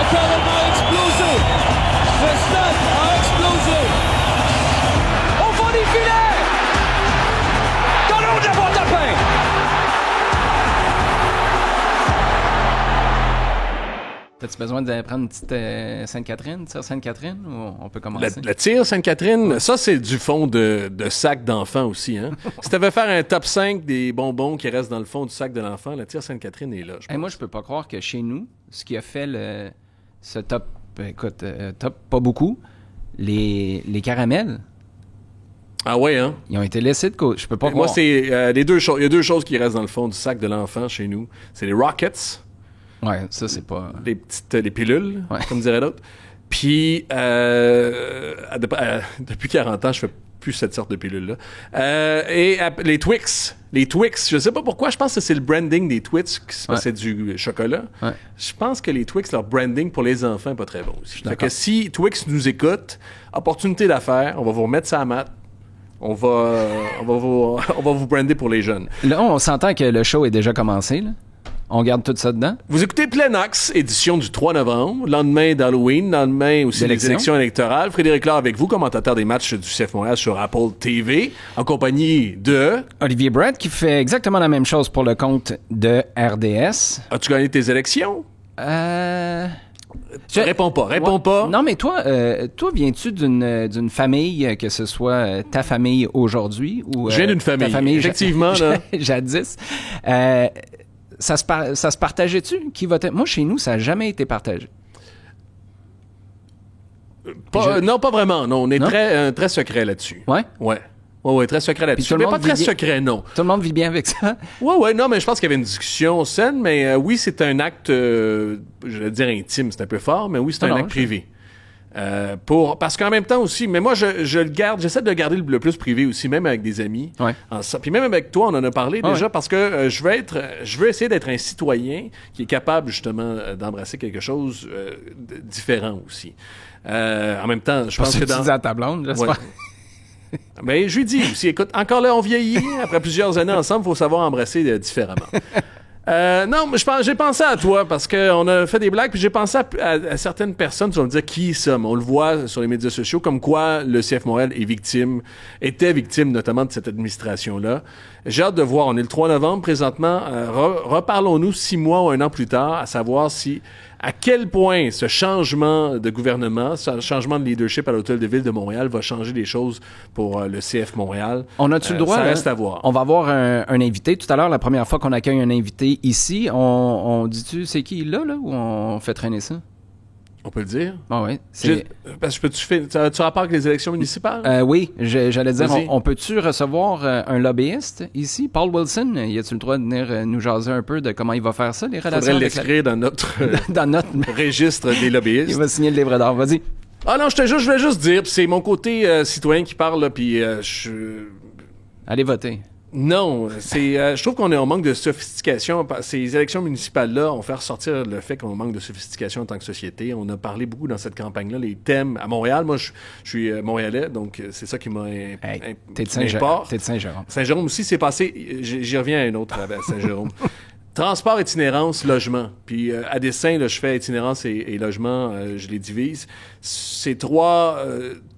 stade a explosé. Le stade a explosé. Au fond des filets. Dans le haut de la boîte à pain. As-tu besoin de prendre une petite Sainte-Catherine, tire Sainte-Catherine, ou on peut commencer? La tire Sainte-Catherine, ça, c'est du fond de sac d'enfant aussi. Hein? Si tu avais faire un top 5 des bonbons qui restent dans le fond du sac de l'enfant, la tire Sainte-Catherine est là. Moi, je peux pas croire que chez nous, ce qui a fait ce top, top pas beaucoup, les caramels. Ah ouais, hein? Ils ont été laissés de côté. Je peux pas croire. Moi, c'est les deux choses. Il y a deux choses qui restent dans le fond du sac de l'enfant chez nous. C'est les Rockets. Ouais, ça, c'est pas... Les pilules, ouais, comme dirait l'autre. Puis, depuis 40 ans, je fais plus cette sorte de pilule-là. Et les Twix. Les Twix, je sais pas pourquoi, je pense que c'est le branding des Twix, c'est du chocolat. Ouais. Je pense que les Twix, leur branding pour les enfants est pas très bon aussi. Fait que si Twix nous écoute, opportunité d'affaires, on va vous remettre ça à mat. On va vous brander pour les jeunes. Là, on s'entend que le show est déjà commencé, là. On garde tout ça dedans. Vous écoutez Plein Axe, édition du 3 novembre, lendemain d'Halloween, lendemain aussi des élections électorales. Frédéric Laure avec vous, commentateur des matchs du CF Montréal sur Apple TV, en compagnie de... Olivier Brett, qui fait exactement la même chose pour le compte de RDS. As-tu gagné tes élections? Réponds pas. Non, mais toi viens-tu d'une famille, que ce soit ta famille aujourd'hui ou... Je viens d'une famille, effectivement. Là. Jadis. Ça se partageait-tu? Qui votait? Moi, chez nous, ça n'a jamais été partagé. Non, pas vraiment. Non, on est très secret là-dessus. Ouais? Ouais, très secret là-dessus. Mais pas très secret, non. Tout le monde vit bien avec ça? Ouais, non, mais je pense qu'il y avait une discussion saine, mais oui, c'est un acte, je vais dire intime, c'est un peu fort, mais oui, c'est un acte privé. Parce qu'en même temps aussi, mais moi je le garde, j'essaie de le garder le plus privé aussi, même avec des amis. Ouais. Puis même avec toi, on en a parlé déjà parce que je veux essayer d'être un citoyen qui est capable justement d'embrasser quelque chose de différent aussi. En même temps, je pense que tu dis à ta blonde, j'espère. Ouais. Ben, je lui dis aussi, écoute, encore là, on vieillit. Après plusieurs années ensemble, il faut savoir embrasser différemment. Non, mais j'ai pensé à toi parce qu'on a fait des blagues, puis j'ai pensé à certaines personnes, tu vas me dire qui sommes. On le voit sur les médias sociaux, comme quoi le CF Montréal était victime notamment de cette administration-là. J'ai hâte de voir. On est le 3 novembre présentement. Reparlons-nous 6 mois ou 1 an plus tard, à savoir à quel point ce changement de gouvernement, ce changement de leadership à l'Hôtel de Ville de Montréal va changer les choses pour le CF Montréal. On a-tu le droit? Ça reste à voir. On va avoir un invité. Tout à l'heure, la première fois qu'on accueille un invité ici, on dit-tu c'est qui là, ou on fait traîner ça? On peut le dire? Ah oui. Parce que tu rapport avec les élections municipales? Oui, j'allais dire, on peut-tu recevoir un lobbyiste ici? Paul Wilson, y a-tu le droit de venir nous jaser un peu de comment il va faire ça, les relations? Faudrait l'inscrire dans notre registre des lobbyistes. Il va signer le livre d'or, vas-y. Ah non, je voulais juste dire, c'est mon côté citoyen qui parle, là, puis Allez voter. Non, je trouve qu'on est en manque de sophistication. Ces élections municipales-là ont fait ressortir le fait qu'on manque de sophistication en tant que société. On a parlé beaucoup dans cette campagne-là, les thèmes à Montréal. Moi, je suis montréalais, donc c'est ça qui m'a T'es de Saint-Jérôme. Saint-Jérôme aussi, c'est passé. J'y reviens à un autre à Saint-Jérôme. Transport, itinérance, logement. Puis à dessein, là, je fais itinérance et logement, je les divise. C'est 3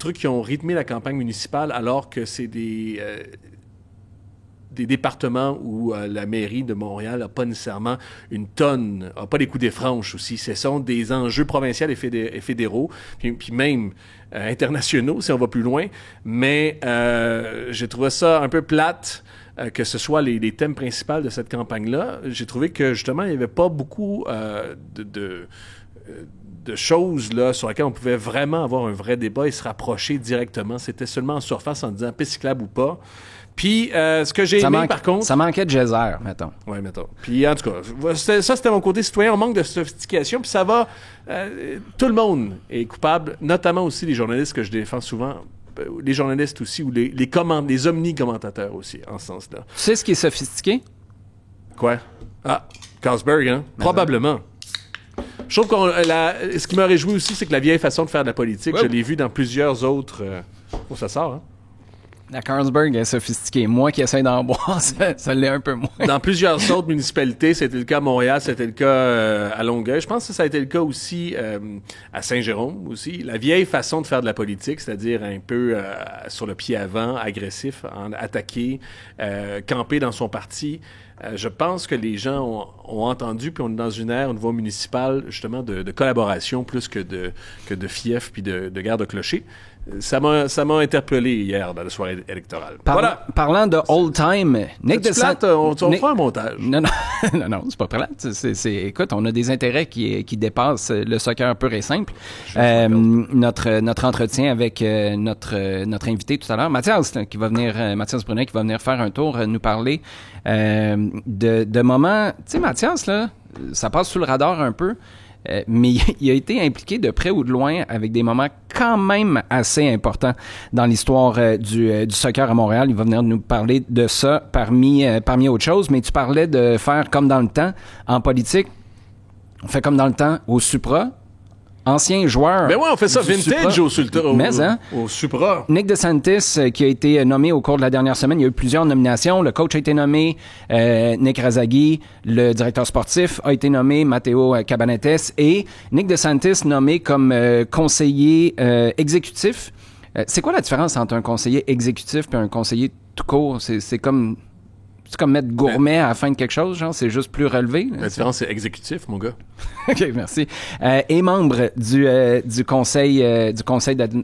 trucs qui ont rythmé la campagne municipale alors que c'est des départements où la mairie de Montréal n'a pas nécessairement une tonne, n'a pas les coups des franches aussi. Ce sont des enjeux provinciaux et fédéraux, puis même internationaux, si on va plus loin. Mais j'ai trouvé ça un peu plate, que ce soit les thèmes principaux de cette campagne-là. J'ai trouvé que, justement, il n'y avait pas beaucoup de choses là, sur lesquelles on pouvait vraiment avoir un vrai débat et se rapprocher directement. C'était seulement en surface en disant piste cyclable ou pas. Puis, ce que j'ai aimé, par contre... Ça manquait de geyser, mettons. Oui, mettons. Puis, en tout cas, c'était mon côté citoyen. On manque de sophistication, puis ça va... tout le monde est coupable, notamment aussi les journalistes que je défends souvent, les journalistes aussi, ou les omni-commentateurs aussi, en ce sens-là. Tu sais ce qui est sophistiqué? Quoi? Ah, Carlsberg, hein? Probablement. Je trouve ce qui m'a réjoui aussi, c'est que la vieille façon de faire de la politique, je l'ai vu dans plusieurs autres... ça sort, hein? La Carlsberg est sophistiquée. Moi qui essaie d'en boire, ça l'est un peu moins. Dans plusieurs autres municipalités, c'était le cas à Montréal, c'était le cas à Longueuil. Je pense que ça a été le cas aussi à Saint-Jérôme aussi. La vieille façon de faire de la politique, c'est-à-dire un peu sur le pied avant, agressif, attaquer, camper dans son parti. Je pense que les gens ont entendu, puis on est dans une ère au niveau municipal, justement, de collaboration plus que de fief puis de guerre de clocher. Ça m'a interpellé hier dans la soirée électorale. Voilà. Parlant de old time, Nick DeSantis, on fera un montage. Non, c'est pas plate. Écoute, on a des intérêts qui dépassent le soccer pur et simple. Notre entretien avec notre invité tout à l'heure, Mathias Brunet, qui va venir faire un tour, nous parler de moments. Tu sais, Mathias, là, ça passe sous le radar un peu. Mais il a été impliqué de près ou de loin avec des moments quand même assez importants dans l'histoire du soccer à Montréal. Il va venir nous parler de ça parmi autres choses. Mais tu parlais de faire comme dans le temps en politique. On fait comme dans le temps au Supra. Ancien joueur. Ben ouais, on fait ça vintage Supra. au Supra. Nick DeSantis, qui a été nommé au cours de la dernière semaine, il y a eu plusieurs nominations. Le coach a été nommé, Nick Razaghi. Le directeur sportif a été nommé, Matteo Cabanetes. Et Nick DeSantis nommé comme conseiller exécutif. C'est quoi la différence entre un conseiller exécutif et un conseiller tout court? C'est comme mettre gourmet à la fin de quelque chose, genre, c'est juste plus relevé. La différence, c'est exécutif, mon gars. OK, merci. Et membre du conseil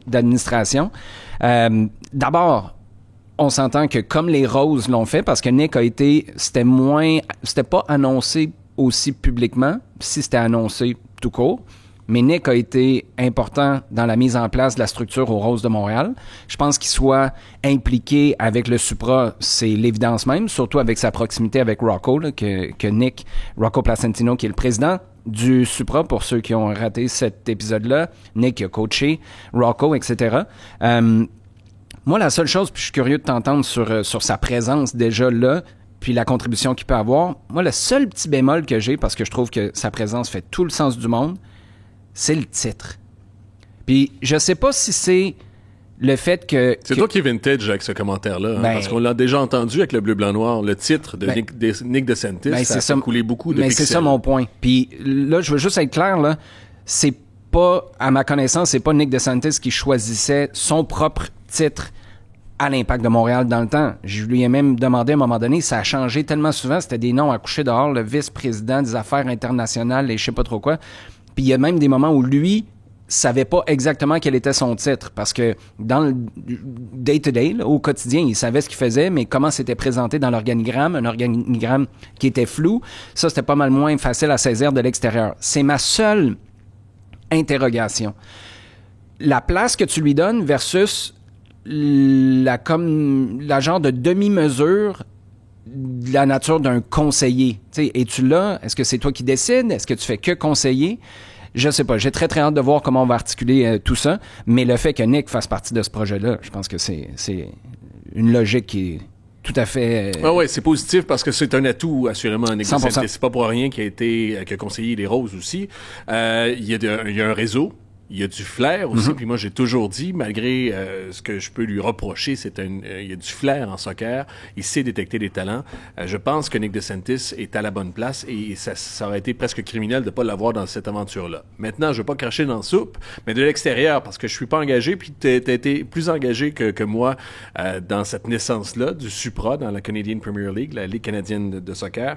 d'administration. D'abord, on s'entend que comme les Roses l'ont fait, parce que Nick c'était pas annoncé aussi publiquement, si c'était annoncé tout court. Mais Nick a été important dans la mise en place de la structure aux Roses de Montréal. Je pense qu'il soit impliqué avec le Supra, c'est l'évidence même, surtout avec sa proximité avec Rocco, là, que Nick, Rocco Placentino, qui est le président du Supra, pour ceux qui ont raté cet épisode-là. Nick a coaché Rocco, etc. Moi, la seule chose, puis je suis curieux de t'entendre sur sa présence déjà là, puis la contribution qu'il peut avoir. Moi, le seul petit bémol que j'ai, parce que je trouve que sa présence fait tout le sens du monde, c'est le titre. Puis je sais pas si c'est le fait que... C'est toi qui es vintage avec ce commentaire-là, parce qu'on l'a déjà entendu avec le bleu-blanc-noir. Le titre de Nick DeSantis, ça a fait couler beaucoup de pixels. C'est ça mon point. Puis là, je veux juste être clair, là, c'est pas, à ma connaissance, c'est pas Nick DeSantis qui choisissait son propre titre à l'Impact de Montréal dans le temps. Je lui ai même demandé à un moment donné, ça a changé tellement souvent, c'était des noms à coucher dehors, le vice-président des affaires internationales et je sais pas trop quoi. Puis il y a même des moments où lui savait pas exactement quel était son titre, parce que dans le day-to-day, là, au quotidien, il savait ce qu'il faisait, mais comment c'était présenté dans l'organigramme, un organigramme qui était flou, ça, c'était pas mal moins facile à saisir de l'extérieur. C'est ma seule interrogation. La place que tu lui donnes versus la genre de demi-mesure de la nature d'un conseiller. T'sais, es-tu là? Est-ce que c'est toi qui décides? Est-ce que tu fais que conseiller? Je sais pas. J'ai très, très hâte de voir comment on va articuler tout ça. Mais le fait que Nick fasse partie de ce projet-là, je pense que c'est une logique qui est tout à fait... oui, c'est positif parce que c'est un atout, assurément, Nick DeSantis. C'est pas pour rien qu'il a conseillé les Roses aussi. Il y a un réseau. Il y a du flair aussi, puis moi j'ai toujours dit, malgré ce que je peux lui reprocher, il y a du flair en soccer, il sait détecter des talents. Je pense que Nick DeSantis est à la bonne place et ça aurait été presque criminel de pas l'avoir dans cette aventure-là. Maintenant, je veux pas cracher dans la soupe, mais de l'extérieur, parce que je suis pas engagé, puis t'as été plus engagé que moi dans cette naissance-là, du Supra, dans la Canadian Premier League, la Ligue canadienne de soccer.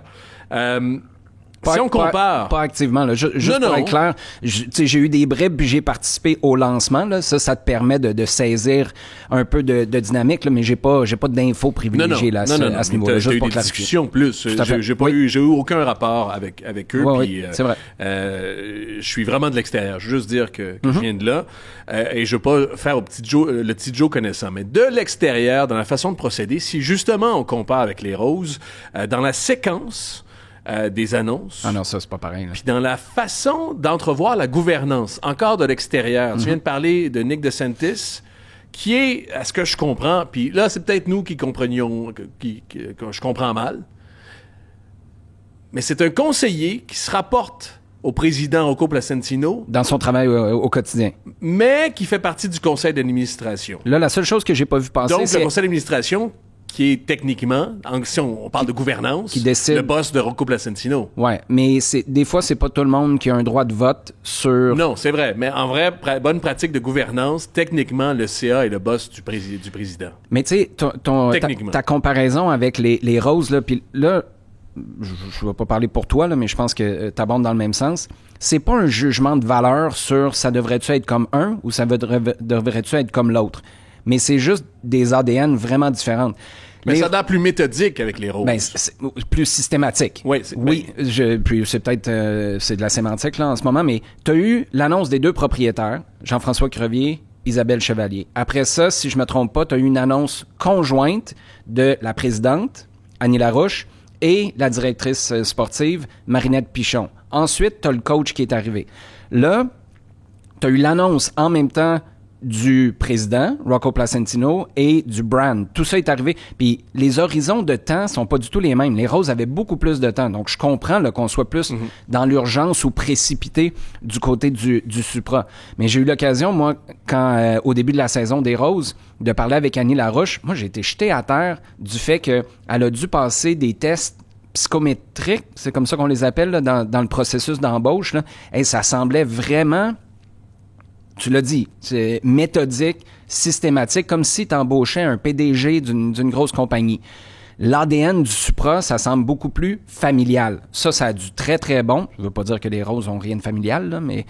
Si on compare... Pas activement, là. Juste pour être clair, j'ai eu des bribes puis j'ai participé au lancement, là. Ça te permet de saisir un peu de dynamique, là, mais j'ai pas d'infos privilégiées à ce niveau-là. J'ai eu des discussions plus. J'ai eu aucun rapport avec eux. Oui, c'est vrai. Je suis vraiment de l'extérieur. Je veux juste dire que je viens de là. Et je veux pas faire le petit Joe connaissant. Mais de l'extérieur, dans la façon de procéder, si justement on compare avec les Roses, dans la séquence... des annonces. Ah non, ça, c'est pas pareil. Puis dans la façon d'entrevoir la gouvernance, encore de l'extérieur. Tu viens de parler de Nick DeSantis, qui est, à ce que je comprends, puis là, c'est peut-être nous qui comprenions, que je comprends mal, mais c'est un conseiller qui se rapporte au président Rocco Placentino, Dans son travail au quotidien. mais qui fait partie du conseil d'administration. Là, la seule chose que j'ai pas vu passer, Donc, c'est... le conseil d'administration, qui est techniquement, si on parle de gouvernance, qui décide... le boss de Rocco Placentino. Ouais, mais des fois, c'est pas tout le monde qui a un droit de vote sur... Non, c'est vrai. Mais en vrai, bonne pratique de gouvernance, techniquement, le CA est le boss du président. Mais tu sais, Techniquement. ta comparaison avec les Roses, là, puis là, je vais pas parler pour toi, là, mais je pense que t'abondes dans le même sens. C'est pas un jugement de valeur sur ça devrait-tu être comme un ou ça devrait-tu être comme l'autre. Mais c'est juste des ADN vraiment différentes. Mais ça a l'air plus méthodique avec les roses. Ben, c'est plus systématique. Oui, puis c'est peut-être c'est de la sémantique là en ce moment, mais tu as eu l'annonce des deux propriétaires, Jean-François Crevier, Isabelle Chevalier. Après ça, si je me trompe pas, tu as eu une annonce conjointe de la présidente, Annie Larouche, et la directrice sportive, Marinette Pichon. Ensuite, tu as le coach qui est arrivé. Là, tu as eu l'annonce en même temps du président, Rocco Placentino, et du brand. Tout ça est arrivé. Puis les horizons de temps sont pas du tout les mêmes. Les Roses avaient beaucoup plus de temps. Donc, je comprends là, qu'on soit plus dans l'urgence ou précipité du côté du Supra. Mais j'ai eu l'occasion, moi, quand au début de la saison des Roses, de parler avec Annie Larouche. Moi, j'ai été jeté à terre du fait qu'elle a dû passer des tests psychométriques, c'est comme ça qu'on les appelle là, dans le processus d'embauche. Là. Et ça semblait vraiment... Tu l'as dit, c'est méthodique, systématique, comme si tu embauchais un PDG d'une grosse compagnie. L'ADN du Supra, ça semble beaucoup plus familial. Ça a du très, très bon. Je veux pas dire que les Roses ont rien de familial, là, mais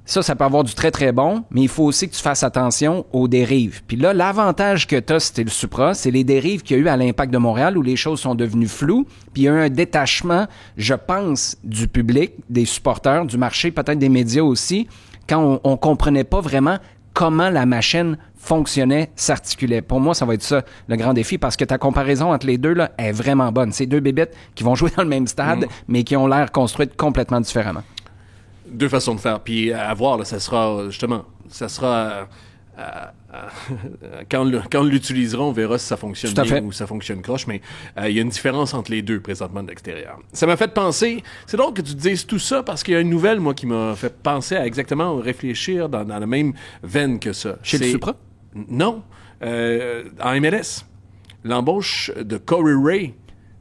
ça peut avoir du très, très bon, mais il faut aussi que tu fasses attention aux dérives. Puis là, l'avantage que tu as, c'était le Supra, c'est les dérives qu'il y a eu à l'Impact de Montréal où les choses sont devenues floues, puis il y a eu un détachement, je pense, du public, des supporters, du marché, peut-être des médias aussi, quand on comprenait pas vraiment comment la machine fonctionnait, s'articulait. Pour moi, ça va être ça, le grand défi, parce que ta comparaison entre les deux là, est vraiment bonne. C'est deux bébites qui vont jouer dans le même stade, mais qui ont l'air construites complètement différemment. Deux façons de faire. Puis à voir, là, ça sera quand l'utiliseront, on verra si ça fonctionne bien ou ça fonctionne croche, mais il y a une différence entre les deux présentement de l'extérieur. Ça m'a fait penser, c'est drôle que tu te dises tout ça parce qu'il y a une nouvelle, moi, qui m'a fait penser à exactement réfléchir dans la même veine que ça. Chez le Supra? Non, en MLS. L'embauche de Corey Ray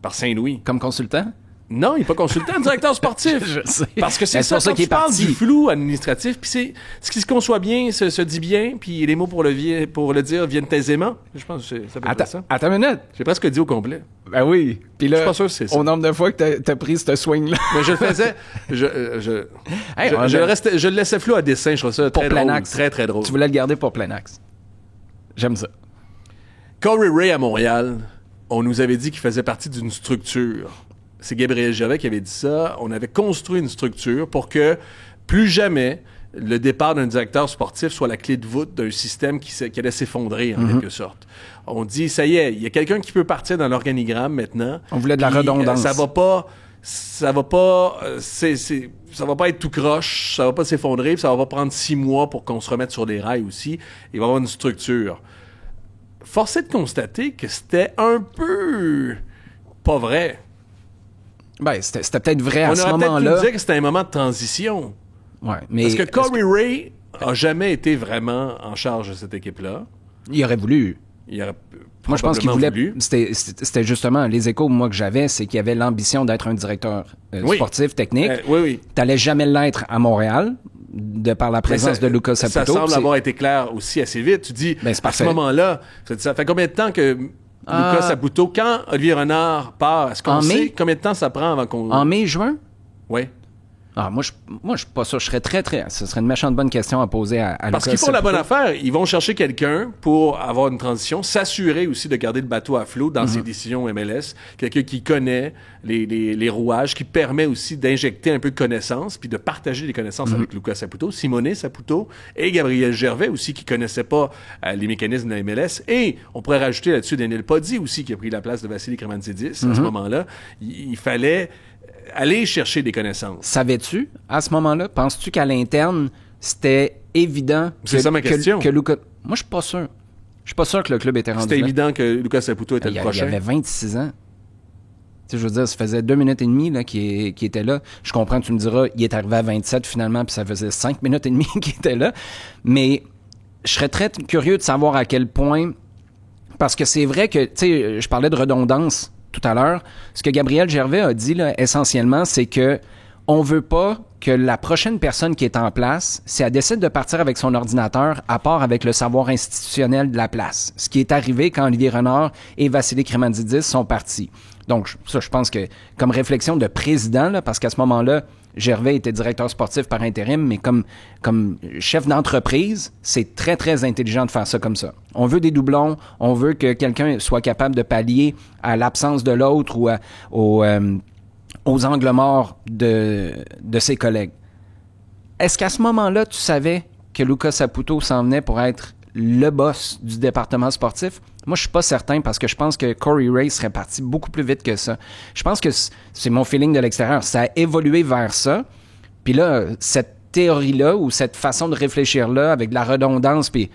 par Saint-Louis. Comme consultant? Non, il n'est pas consultant, directeur sportif. Je sais. Parce que c'est ça, quand tu parles du flou administratif, puis c'est ce qui se conçoit bien, se dit bien, puis les mots pour le dire viennent aisément. Je pense que ça peut être ça. Attends une minute. J'ai presque dit au complet. Ben oui. Puis là, je suis pas sûr que c'est ça. Au nombre de fois que t'as pris ce swing-là. Mais je le faisais. Je le laissais flou à dessin. Je trouve ça très drôle. Très, très drôle. Tu voulais le garder pour plein axe. J'aime ça. Corey Ray à Montréal, on nous avait dit qu'il faisait partie d'une structure. C'est Gabriel Gervais qui avait dit ça. On avait construit une structure pour que plus jamais le départ d'un directeur sportif soit la clé de voûte d'un système qui allait s'effondrer en quelque sorte. On dit, ça y est, il y a quelqu'un qui peut partir dans l'organigramme maintenant. On voulait de la redondance. Ça va pas être tout croche, ça va pas s'effondrer, puis ça va pas prendre 6 mois pour qu'on se remette sur les rails aussi. Il va y avoir une structure. Force est de constater que c'était un peu pas vrai. Ben, c'était peut-être vrai à ce moment-là. On aurait peut-être pu dire que c'était un moment de transition. Ouais, mais parce que Corey Ray a jamais été vraiment en charge de cette équipe-là. Il aurait voulu. Moi, je pense qu'il voulait. C'était justement les échos moi que j'avais, c'est qu'il avait l'ambition d'être un directeur sportif, technique. Oui. T'allais jamais l'être à Montréal, de par la présence de Lucas Saputo. Ça semble avoir été clair aussi assez vite. Tu dis, à ce moment-là, ça fait combien de temps que Lucas Saputo, quand Olivier Renard part, est-ce qu'on sait combien de temps ça prend avant qu'on... En mai, juin? Oui. Moi, je suis pas sûr. Je serais très... Ce serait une méchante bonne question à poser à Lucas. Parce qu'ils font la bonne affaire. Ils vont chercher quelqu'un pour avoir une transition, s'assurer aussi de garder le bateau à flot dans ses décisions MLS. Quelqu'un qui connaît les rouages, qui permet aussi d'injecter un peu de connaissances, puis de partager des connaissances avec Lucas Saputo, Simone Saputo et Gabriel Gervais aussi, qui connaissaient pas les mécanismes de la MLS. Et on pourrait rajouter là-dessus Daniel Podi aussi, qui a pris la place de Vassili Kremantzidis à ce moment-là. Il fallait aller chercher des connaissances. Savais-tu, à ce moment-là, penses-tu qu'à l'interne, c'était évident que Lucas... Moi, je suis pas sûr. Je suis pas sûr que le club était rendu C'était évident que Lucas Saputo était le prochain. Il avait 26 ans. sais, je veux dire, ça faisait 2 minutes et demie là, qu'il était là. Je comprends, tu me diras, il est arrivé à 27 finalement, puis ça faisait 5 minutes et demie qu'il était là. Mais je serais très curieux de savoir à quel point... Parce que c'est vrai que, tu sais, je parlais de redondance tout à l'heure. Ce que Gabriel Gervais a dit, là, essentiellement, c'est que on veut pas que la prochaine personne qui est en place, si elle décide de partir avec son ordinateur, à part avec le savoir institutionnel de la place. Ce qui est arrivé quand Olivier Renard et Vassili Krimanzidis sont partis. Donc, ça, je pense que comme réflexion de président, là, parce qu'à ce moment-là, Gervais était directeur sportif par intérim, mais comme chef d'entreprise, c'est très, très intelligent de faire ça comme ça. On veut des doublons, on veut que quelqu'un soit capable de pallier à l'absence de l'autre ou aux angles morts de ses collègues. Est-ce qu'à ce moment-là, tu savais que Luca Saputo s'en venait pour être le boss du département sportif? Moi, je suis pas certain parce que je pense que Corey Ray serait parti beaucoup plus vite que ça. Je pense que c'est mon feeling de l'extérieur. Ça a évolué vers ça. Puis là, cette théorie-là ou cette façon de réfléchir-là avec de la redondance, puis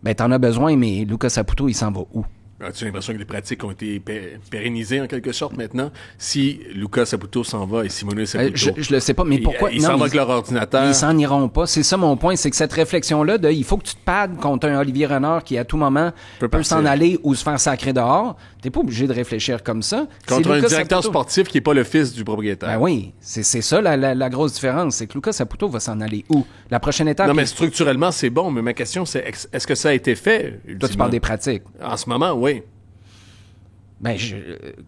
ben t'en as besoin, mais Luca Saputo, il s'en va où? As-tu l'impression que les pratiques ont été pérennisées en quelque sorte maintenant? Si Luca Saputo s'en va et Simone Saputo... Je le sais pas, mais pourquoi... Ils s'en vont avec leur ordinateur. Ils s'en iront pas. C'est ça mon point, c'est que cette réflexion-là il faut que tu te pades contre un Olivier Renard qui, à tout moment, peut s'en aller ou se faire sacrer dehors. T'es pas obligé de réfléchir comme ça. Contre un directeur sportif qui est pas le fils du propriétaire. Ben oui, c'est ça la grosse différence. C'est que Luca Saputo va s'en aller où? La prochaine étape... Non, mais structurellement, c'est bon, mais ma question, c'est est-ce que ça a été fait? Ultimement? Toi, tu parles des pratiques. En ce moment, oui. Ben,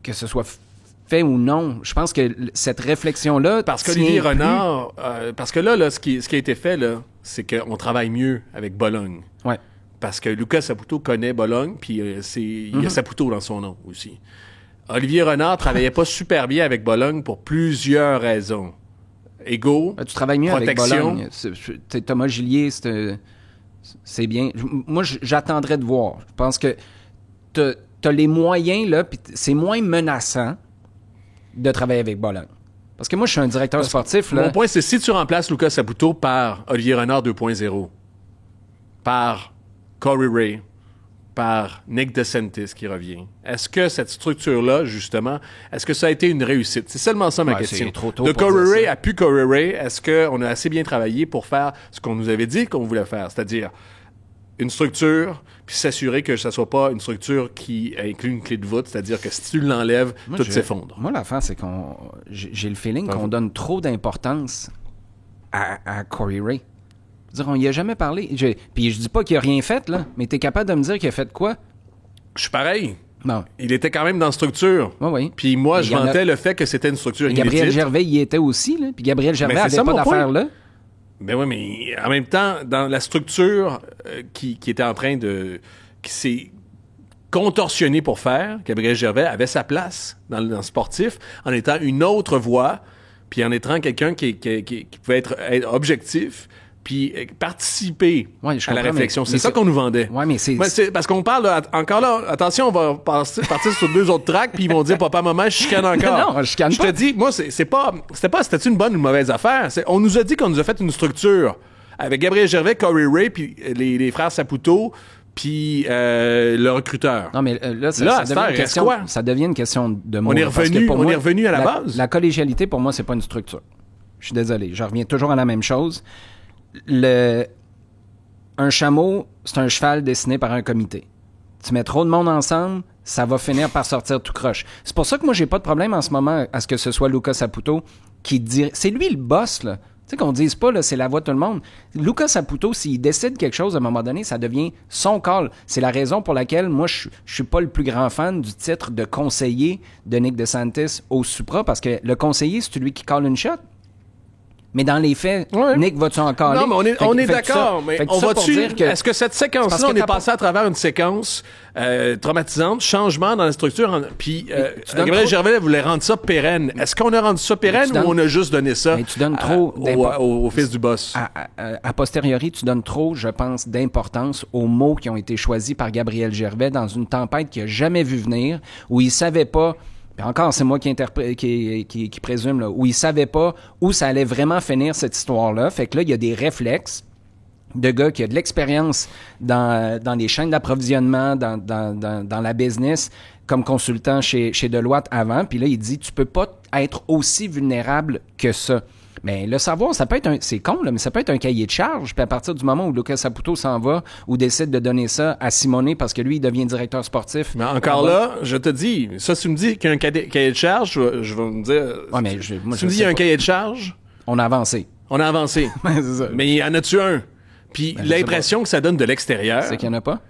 que ce soit fait ou non, je pense que cette réflexion-là... Parce qu'Olivier Renard... parce que là, ce qui a été fait, là, c'est qu'on travaille mieux avec Bologne. Ouais. Parce que Luca Saputo connaît Bologne, puis il y a Saputo dans son nom aussi. Olivier Renard travaillait pas super bien avec Bologne pour plusieurs raisons. Ego, tu travailles mieux protection. Avec Bologne. Thomas Gillier, c'est bien. Moi, j'attendrais de voir. Je pense que t'as les moyens, là, puis c'est moins menaçant de travailler avec Bologne. Parce que moi, je suis un directeur sportif, là. Mon point, c'est si tu remplaces Luca Saputo par Olivier Renard 2.0, par Corey Ray, par Nick DeSantis qui revient, est-ce que cette structure-là, justement, est-ce que ça a été une réussite? C'est seulement ça ma question. C'est trop tôt de pour Corey Ray ça. à plus Corey Ray, est-ce qu'on a assez bien travaillé pour faire ce qu'on nous avait dit qu'on voulait faire? C'est-à-dire une structure, puis s'assurer que ça soit pas une structure qui inclut une clé de voûte, c'est-à-dire que si tu l'enlèves, tout s'effondre. Moi, l'affaire, c'est j'ai le feeling qu'on donne trop d'importance à Corey Ray. Je veux dire, on y a jamais parlé. Puis je dis pas qu'il a rien fait, là, mais t'es capable de me dire qu'il a fait quoi? Je suis pareil. Non. Il était quand même dans la structure. Oui. Puis moi, je vantais le fait que c'était une structure inédite. Gabriel Gervais y était aussi, là. Puis Gabriel Gervais avait pas d'affaires là. Ben oui, mais en même temps, dans la structure qui était en train de... qui s'est contorsionnée pour faire, Gabriel Gervais avait sa place dans le sportif en étant une autre voix, puis en étant quelqu'un qui pouvait être objectif, puis participer à la réflexion. C'est ça qu'on nous vendait. Ouais, mais c'est parce qu'on parle, là, encore là, attention, on va partir sur 2 autres tracks, puis ils vont dire, papa, maman, je chicane encore. Non, je chicane pas. Je te dis, moi, c'était une bonne ou une mauvaise affaire. On nous a dit qu'on nous a fait une structure avec Gabriel Gervais, Corey Ray, puis les frères Saputo, puis le recruteur. Non, mais là, ça devient une question de mots. On est revenu à la base. La collégialité, pour moi, c'est pas une structure. Je suis désolé, je reviens toujours à la même chose. Un chameau, c'est un cheval dessiné par un comité. Tu mets trop de monde ensemble, ça va finir par sortir tout croche. C'est pour ça que moi, j'ai pas de problème en ce moment à ce que ce soit Luca Saputo qui dit... C'est lui le boss, là. Tu sais, qu'on dise pas, là, c'est la voix de tout le monde. Luca Saputo, s'il décide quelque chose à un moment donné, ça devient son call. C'est la raison pour laquelle, moi, je suis pas le plus grand fan du titre de conseiller de Nick DeSantis au Supra, parce que le conseiller, c'est celui qui call une shot. Mais dans les faits, Nick, vas-tu en caler? Non, mais on est d'accord, mais on va-tu... Est-ce que cette séquence-là, on est passé à travers une séquence traumatisante, changement dans la structure, puis Gabriel Gervais voulait rendre ça pérenne. Est-ce qu'on a rendu ça pérenne ou on a juste donné ça tu donnes trop au fils du boss? A posteriori, tu donnes trop, je pense, d'importance aux mots qui ont été choisis par Gabriel Gervais dans une tempête qu'il n'a jamais vu venir, où il savait pas... Encore, c'est moi qui présume, là, où il savait pas où ça allait vraiment finir cette histoire-là. Fait que là, il y a des réflexes de gars qui a de l'expérience dans les chaînes d'approvisionnement, dans la business, comme consultant chez Deloitte avant. Puis là, il dit, tu peux pas être aussi vulnérable que ça. Mais le savoir, ça peut être c'est con, là, mais ça peut être un cahier de charge. Puis à partir du moment où Luca Saputo s'en va ou décide de donner ça à Simone parce que lui, il devient directeur sportif. Mais encore là, je te dis, ça, si tu me dis qu'il y a un cahier de charge, je vais me dire... Ouais, mais si tu me dis qu'il y a un cahier de charge... On a avancé. On a avancé. C'est ça. Mais y en a-tu un? Puis l'impression que ça donne de l'extérieur... C'est qu'il n'y en a pas?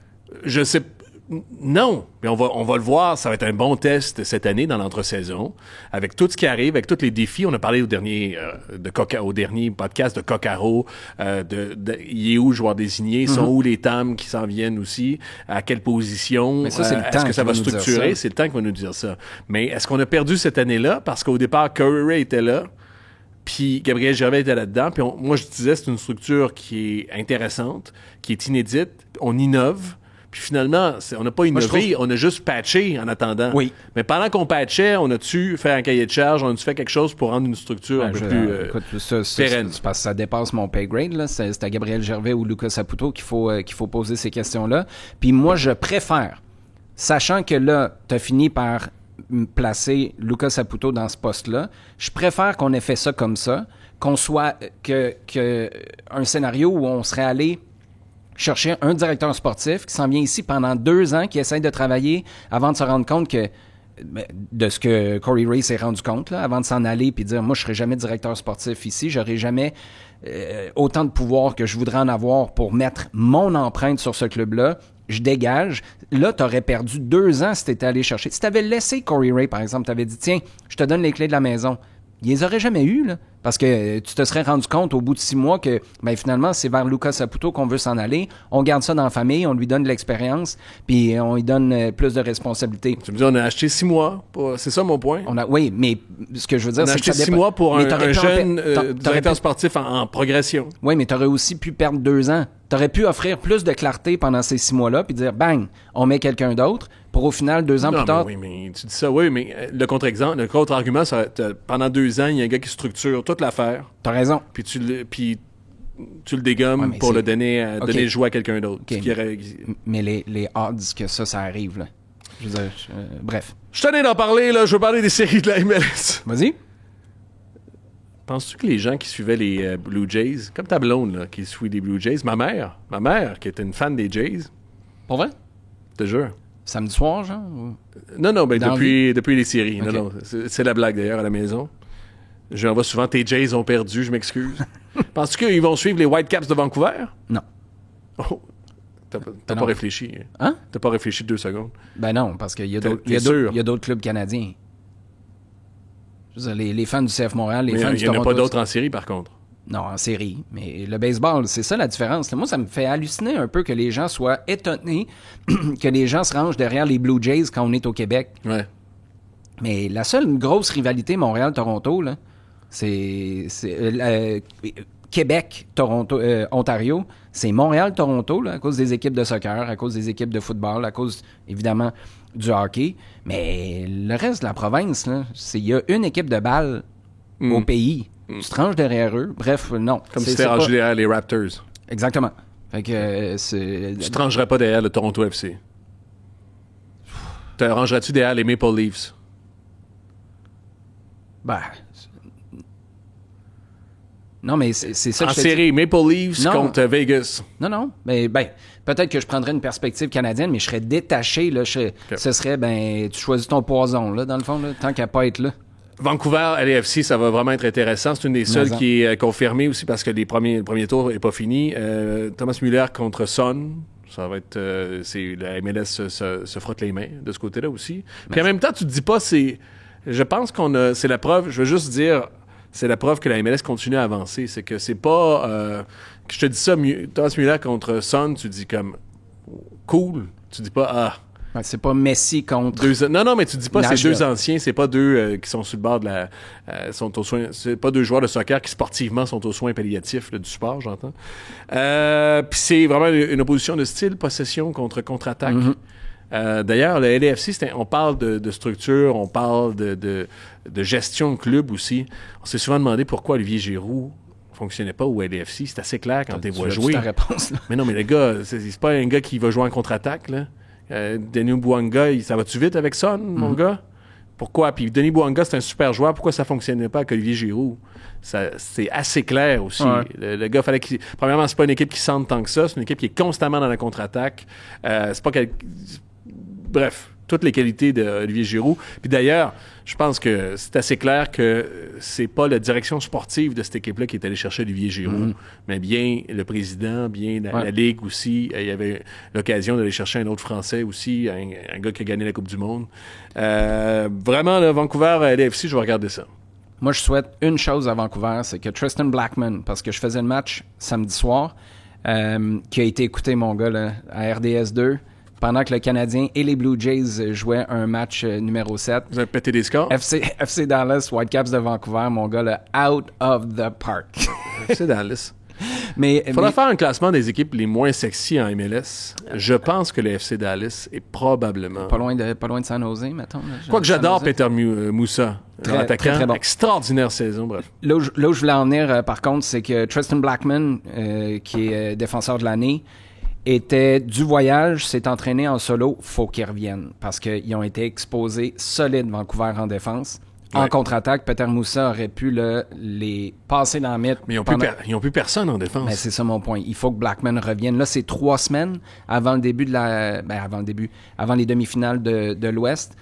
Je sais... Non, mais on va le voir. Ça va être un bon test cette année dans l'entre-saison, avec tout ce qui arrive, avec tous les défis. On a parlé au dernier podcast de Coccaro, il est où le joueur désigné, sont où les TAM qui s'en viennent aussi, à quelle position, mais ça, c'est le temps est-ce que ça va structurer? C'est le temps qui va nous dire ça. Mais est-ce qu'on a perdu cette année-là? Parce qu'au départ, Corey Ray était là, puis Gabriel Gervais était là-dedans, puis moi je disais c'est une structure qui est intéressante, qui est inédite, on innove. Puis finalement, on n'a pas innové, on a juste patché en attendant. Oui. Mais pendant qu'on patchait, on a-tu fait un cahier de charge, on a-tu fait quelque chose pour rendre une structure un peu plus pérenne? C'est parce que ça dépasse mon pay grade, là. C'est à Gabriel Gervais ou Luca Saputo qu'il faut poser ces questions-là. Puis moi, je préfère, sachant que là, tu as fini par placer Luca Saputo dans ce poste-là, je préfère qu'on ait fait ça comme ça, qu'on soit que un scénario où on serait allé chercher un directeur sportif qui s'en vient ici pendant 2 ans, qui essaie de travailler avant de se rendre compte de ce que Corey Ray s'est rendu compte, là, avant de s'en aller puis dire, moi, je serai jamais directeur sportif ici, j'aurai jamais autant de pouvoir que je voudrais en avoir pour mettre mon empreinte sur ce club-là. Je dégage. Là, tu aurais perdu 2 ans si tu étais allé chercher. Si tu avais laissé Corey Ray, par exemple, tu avais dit, tiens, je te donne les clés de la maison. Ils les auraient jamais eu, là. Parce que tu te serais rendu compte au bout de 6 mois que finalement, c'est vers Luca Saputo qu'on veut s'en aller. On garde ça dans la famille, on lui donne de l'expérience, puis on lui donne plus de responsabilités. Tu me dis, on a acheté 6 mois. C'est ça mon point? Oui, mais ce que je veux dire, c'est que ça acheté 6 mois pour un jeune directeur sportif en progression. Oui, mais tu aurais aussi pu perdre 2 ans. Tu aurais pu offrir plus de clarté pendant ces 6 mois-là, puis dire, bang, on met quelqu'un d'autre, pour au final, 2 ans plus tard... Oui, mais tu dis ça, oui, mais le contre-argument, ça va être, pendant 2 ans, il y a un gars qui structure toute l'affaire. T'as raison. Puis tu le dégommes pour le donner le jouer à quelqu'un d'autre. Okay. Mais les odds que ça arrive, là. Je veux dire, bref. Je tenais d'en parler, là. Je veux parler des séries de la MLS. Vas-y. Penses-tu que les gens qui suivaient les Blue Jays, comme ta blonde, là, qui suit les Blue Jays, ma mère, qui était une fan des Jays. Pour vrai? Je te jure. Samedi soir, genre? Ou... Non, depuis les séries. Okay. Non, c'est la blague, d'ailleurs, à la maison. Je lui envoie souvent, tes Jays ont perdu, je m'excuse. Penses-tu qu'ils vont suivre les Whitecaps de Vancouver? Non. Oh, t'as pas réfléchi. Hein? T'as pas réfléchi 2 secondes. Ben non, parce qu'il y a d'autres clubs canadiens. Je veux dire, les fans du CF Montréal, les fans du Toronto... Il n'y en a pas d'autres en série, par contre. Non, en série. Mais le baseball, c'est ça la différence. Moi, ça me fait halluciner un peu que les gens soient étonnés que les gens se rangent derrière les Blue Jays quand on est au Québec. Ouais. Mais la seule grosse rivalité Montréal-Toronto, là, c'est Québec-Ontario. C'est Montréal-Toronto, là, à cause des équipes de soccer, à cause des équipes de football, à cause, évidemment, du hockey. Mais le reste de la province, là, il y a une équipe de balle au pays. Tu te ranges derrière eux. Bref, non. Comme si tu t'es rangé derrière les Raptors. Exactement. Fait que tu te rangerais pas derrière le Toronto FC. Te rangerais-tu derrière les Maple Leafs? Ben... Non, mais c'est ça que en série, Maple Leafs contre Vegas. Non. Mais peut-être que je prendrais une perspective canadienne, mais je serais détaché. Là, ce serait, tu choisis ton poison, là, dans le fond, là, tant qu'à pas être là. Vancouver, LAFC, ça va vraiment être intéressant. C'est une des seules qui est confirmée aussi parce que le premier tour n'est pas fini. Thomas Müller contre Son. Ça va être... la MLS se frotte les mains de ce côté-là aussi. Puis en même temps, tu te dis pas, je pense c'est la preuve, je veux juste dire... C'est la preuve que la MLS continue à avancer. C'est que c'est pas... que je te dis ça, Thomas Müller contre Son, tu dis comme... Cool. Tu dis pas... c'est pas Messi contre... Non, mais tu dis pas c'est 2 anciens, c'est pas 2 qui sont sur le bord de la... sont aux soins, c'est pas 2 joueurs de soccer qui sportivement sont aux soins palliatifs là, du sport, j'entends. Puis c'est vraiment une opposition de style, possession contre contre-attaque. Mm-hmm. D'ailleurs, le LAFC, on parle de structure, on parle de gestion de club aussi. On s'est souvent demandé pourquoi Olivier Giroud fonctionnait pas au LAFC. C'est assez clair quand tu les vois Tu jouer. ta réponse, là. Mais non, mais le gars, c'est pas un gars qui va jouer en contre-attaque, là. Denis Bouanga, ça va-tu vite avec Son, mon gars? Pourquoi? Puis Denis Bouanga, c'est un super joueur. Pourquoi ça fonctionnait pas avec Olivier Giroud? C'est assez clair aussi. Ouais. Le gars, fallait qu'il... Premièrement, c'est pas une équipe qui sente tant que ça. C'est une équipe qui est constamment dans la contre-attaque. C'est pas Bref, toutes les qualités d'Olivier Giroud. Puis d'ailleurs, je pense que c'est assez clair que c'est pas la direction sportive de cette équipe-là qui est allée chercher Olivier Giroud, mais bien le président, bien la Ligue aussi. Il y avait l'occasion d'aller chercher un autre Français aussi, un gars qui a gagné la Coupe du Monde. Vraiment, là, Vancouver, LAFC, je vais regarder ça. Moi, je souhaite une chose à Vancouver, c'est que Tristan Blackman, parce que je faisais le match samedi soir, qui a été écouté, mon gars, là, à RDS 2, pendant que le Canadien et les Blue Jays jouaient un match numéro 7. Vous avez pété des scores? FC Dallas, Whitecaps de Vancouver, mon gars, là, out of the park. FC Dallas. Il faudra faire un classement des équipes les moins sexy en MLS. Je pense que le FC Dallas est probablement... Pas loin de San Jose, mettons. Quoique j'adore Peter Moussa, très, attaquant, très bon. Extraordinaire saison, bref. Là où je voulais en venir, par contre, c'est que Tristan Blackman, qui est défenseur de l'année, était du voyage, s'est entraîné en solo, faut qu'il revienne. Parce qu'ils ont été exposés solides, Vancouver, en défense. En contre-attaque, Peter Moussa aurait pu les passer dans la mythe. Mais ils n'ont plus personne en défense. Ben, c'est ça mon point. Il faut que Blackman revienne. Là, c'est 3 semaines avant le début avant les demi-finales de l'Ouest.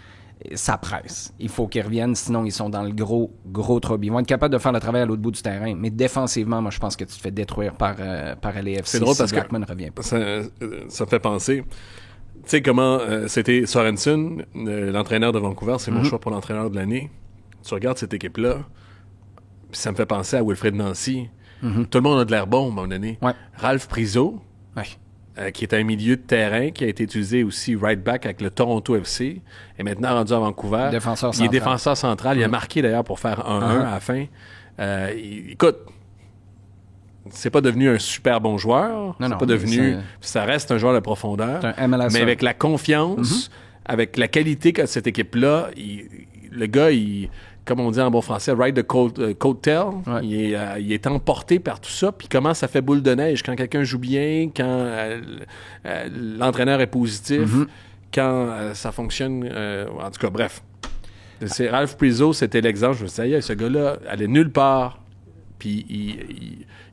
Ça presse. Il faut qu'ils reviennent, sinon ils sont dans le gros trouble. Ils vont être capables de faire le travail à l'autre bout du terrain. Mais défensivement, moi, je pense que tu te fais détruire par LAFC. C'est drôle parce Blackman ne revient pas. Ça fait penser. Tu sais comment c'était Sorensen, l'entraîneur de Vancouver, c'est mon choix pour l'entraîneur de l'année. Tu regardes cette équipe-là, puis ça me fait penser à Wilfred Nancy. Tout le monde a de l'air bon, à un moment donné. Ouais. Ralph Priso, qui est un milieu de terrain, qui a été utilisé aussi right back avec le Toronto FC, est maintenant rendu à Vancouver. Défenseur central. Il est défenseur central. Il a marqué d'ailleurs pour faire 1-1 à la fin. Écoute, c'est pas devenu un super bon joueur. Non, pas devenu. Ça reste un joueur de profondeur. C'est un MLS. Mais avec la confiance, avec la qualité qu'a cette équipe-là, le gars, comme on dit en bon français, ride the coattail. Ouais. Il est emporté par tout ça. Puis comment ça fait boule de neige quand quelqu'un joue bien, quand l'entraîneur est positif, quand ça fonctionne. En tout cas, bref. C'est Ralph Priso, c'était l'exemple. Je me suis dit, ce gars-là allait nulle part. Puis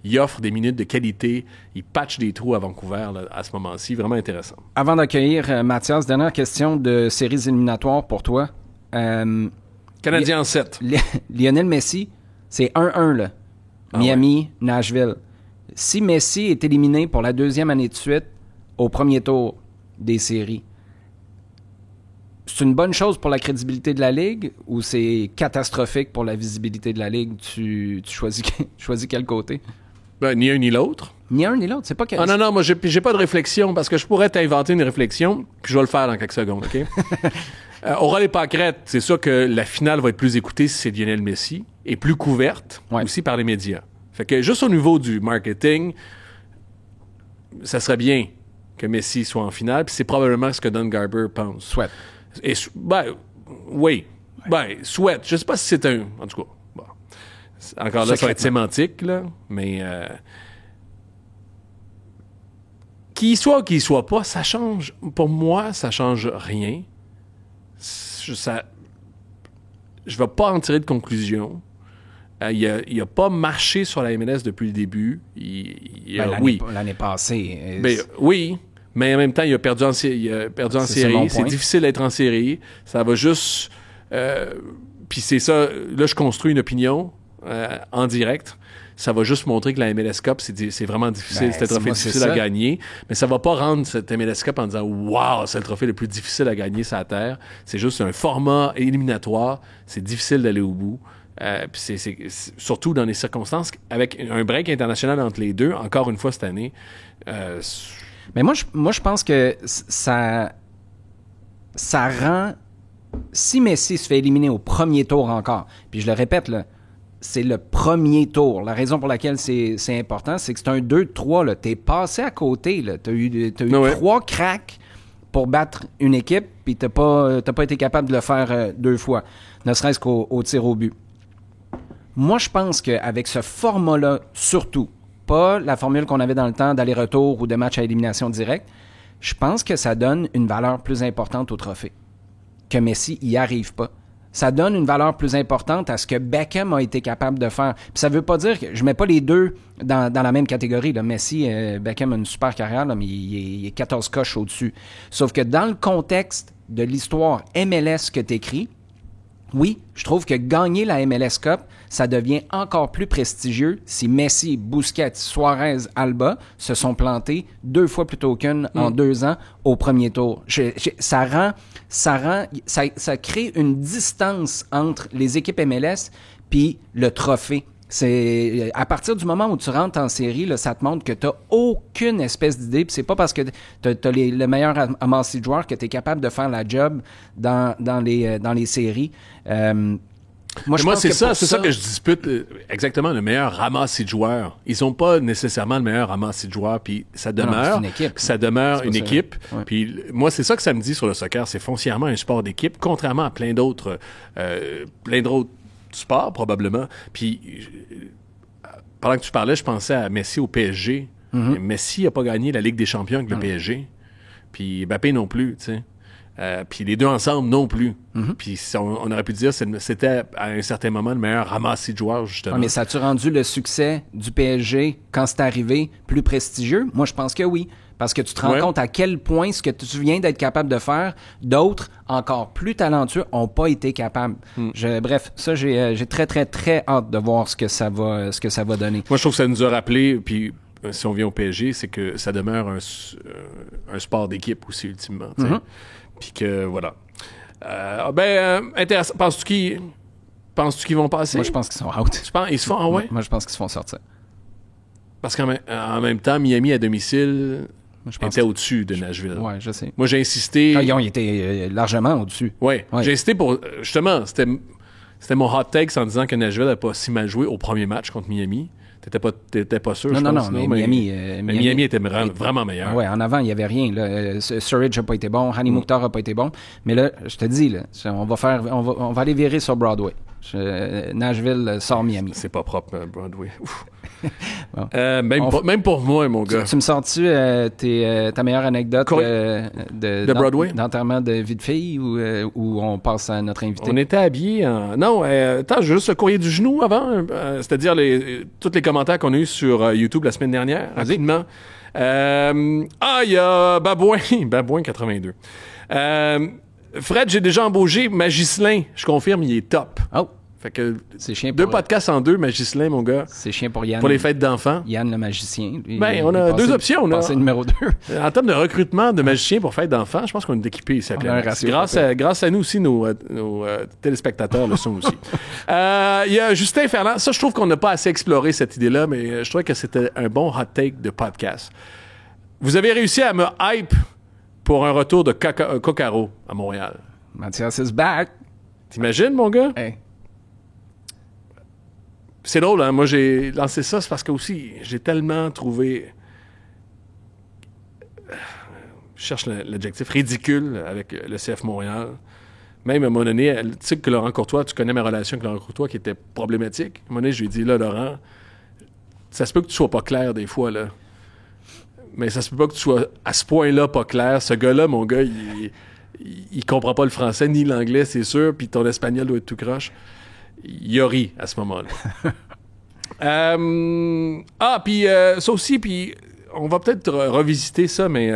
il offre des minutes de qualité. Il patch des trous à Vancouver là, à ce moment-ci. Vraiment intéressant. Avant d'accueillir Mathias, dernière question de séries éliminatoires pour toi. Canadien en 7. Lionel Messi, c'est 1-1, là. Miami, Nashville. Si Messi est éliminé pour la 2e année de suite au premier tour des séries, c'est une bonne chose pour la crédibilité de la Ligue ou c'est catastrophique pour la visibilité de la Ligue? Tu choisis quel côté? Ben, ni un ni l'autre. Ni un ni l'autre, c'est pas que... non, moi, j'ai pas de réflexion parce que je pourrais t'inventer une réflexion puis je vais le faire dans quelques secondes, OK? Aura les pâquerettes, c'est sûr que la finale va être plus écoutée si c'est Lionel Messi et plus couverte aussi par les médias. Fait que juste au niveau du marketing, ça serait bien que Messi soit en finale, puis c'est probablement ce que Don Garber pense. Souhaite. Et, oui. Ben, souhaite. Je sais pas si c'est un... En tout cas, bon. Encore là, ça va être sémantique, là, mais... qu'il soit ou qu'il soit pas, ça change... Pour moi, ça change rien. Je vais pas en tirer de conclusion. Il a pas marché sur la MLS depuis le début. L'année passée. Oui, mais en même temps, il a perdu en série. C'est difficile d'être en série. Ça va juste... Puis c'est ça, là, je construis une opinion en direct. Ça va juste montrer que la MLS Cup, c'est vraiment difficile. C'est un trophée difficile à gagner. Mais ça va pas rendre cette MLS Cup en disant « Wow, c'est le trophée le plus difficile à gagner sur la Terre. » C'est juste un format éliminatoire. C'est difficile d'aller au bout. Puis c'est surtout dans les circonstances, avec un break international entre les deux, encore une fois cette année. Mais moi, je pense que ça rend... Si Messi se fait éliminer au premier tour encore, puis je le répète, là, c'est le premier tour. La raison pour laquelle c'est important, c'est que c'est un 2-3. T'es passé à côté. T'as eu 3 cracks pour battre une équipe, puis t'as pas été capable de le faire 2 fois, ne serait-ce qu'au tir au but. Moi, je pense qu'avec ce format-là, surtout, pas la formule qu'on avait dans le temps d'aller-retour ou de match à élimination directe, je pense que ça donne une valeur plus importante au trophée. Que Messi y arrive pas. Ça donne une valeur plus importante à ce que Beckham a été capable de faire. Puis ça veut pas dire que je mets pas les deux dans la même catégorie. Là. Messi, Beckham a une super carrière, là, mais il est 14 coches au-dessus. Sauf que dans le contexte de l'histoire MLS que t'écris, oui, je trouve que gagner la MLS Cup, ça devient encore plus prestigieux si Messi, Busquets, Suarez, Alba se sont plantés 2 fois plutôt qu'une en 2 ans au premier tour. Ça crée une distance entre les équipes MLS puis le trophée. C'est à partir du moment où tu rentres en série, là, ça te montre que tu n'as aucune espèce d'idée. Puis c'est pas parce que tu as le meilleur amassé de joueurs que tu es capable de faire la job dans les séries. Moi, c'est ça que je dispute exactement, le meilleur ramassis de joueurs. Ils n'ont pas nécessairement le meilleur ramassis de joueurs, puis ça demeure une équipe. Ouais. Puis moi, c'est ça que ça me dit sur le soccer, c'est foncièrement un sport d'équipe, contrairement à plein d'autres sports, probablement. Puis pendant que tu parlais, je pensais à Messi au PSG. Mm-hmm. Messi n'a pas gagné la Ligue des champions avec le PSG, puis Mbappé non plus, tu sais. Puis les deux ensemble non plus. Mm-hmm. Puis on aurait pu dire que c'était à un certain moment le meilleur ramassis de joueurs, justement. Mais ça a-tu rendu le succès du PSG quand c'est arrivé plus prestigieux? Moi, je pense que oui. Parce que tu te rends compte à quel point ce que tu viens d'être capable de faire, d'autres encore plus talentueux n'ont pas été capables. Bref, ça, j'ai très, très, très hâte de voir ce que ça va donner. Moi, je trouve que ça nous a rappelé, puis si on vient au PSG, c'est que ça demeure un sport d'équipe aussi, ultimement. Mm-hmm. Puis que, voilà. Intéressant. Penses-tu qu'ils vont passer? Moi, je pense qu'ils sont out. Tu penses? Ils se font, Moi, je pense qu'ils se font sortir. Parce qu'en même temps, Miami à domicile était au-dessus de Nashville. Oui, je sais. Moi, j'ai insisté... Ils ont été largement au-dessus. Oui, j'ai insisté pour... Justement, c'était mon hot take en disant que Nashville n'avait pas si mal joué au premier match contre Miami. T'étais pas sûr, je pense. Non, mais Miami était vraiment meilleur. Oui, en avant, il n'y avait rien. Surridge n'a pas été bon, Hani Mukhtar n'a pas été bon. Mais là, je te dis, là, on va aller virer sur Broadway. Nashville sort Miami. C'est pas propre, Broadway. Bon. Même pour moi, mon gars. Tu me sors-tu ta meilleure anecdote de Broadway? D'enterrement de vie de fille ou on passe à notre invité? On était habillés en... Non, attends, j'ai juste le courrier du genou avant. C'est-à-dire tous les commentaires qu'on a eus sur YouTube la semaine dernière, rapidement. Il y a Babouin 82. Fred, j'ai déjà embauché Magislin. Je confirme, il est top. Oh! Fait que c'est chien 2 podcasts en 2, Magislin, mon gars. C'est chien pour Yann. Pour les fêtes d'enfants. Yann le magicien. Lui, on a 2 options. C'est numéro 2. En termes de recrutement de magiciens pour fêtes d'enfants, je pense qu'on est équipé ici. Grâce à nous aussi, nos téléspectateurs le sont aussi. Il y a Justin Ferland. Ça, je trouve qu'on n'a pas assez exploré cette idée-là, mais je trouvais que c'était un bon hot take de podcast. Vous avez réussi à me hype pour un retour de Coccaro à Montréal. Mathias is back. T'imagines, mon gars? Hey. C'est drôle, hein? Moi, j'ai lancé ça, c'est parce que aussi, j'ai tellement trouvé... Je cherche l'adjectif ridicule avec le CF Montréal. Même à un moment donné, tu sais que Laurent Courtois, tu connais ma relation avec Laurent Courtois qui était problématique. À un moment donné, je lui ai dit, là, Laurent, ça se peut que tu sois pas clair des fois, là. Mais ça se peut pas que tu sois à ce point-là pas clair. Ce gars-là, mon gars, il comprend pas le français ni l'anglais, c'est sûr, puis ton espagnol doit être tout croche. Il a ri à ce moment-là. Puis ça aussi, puis on va peut-être revisiter ça, mais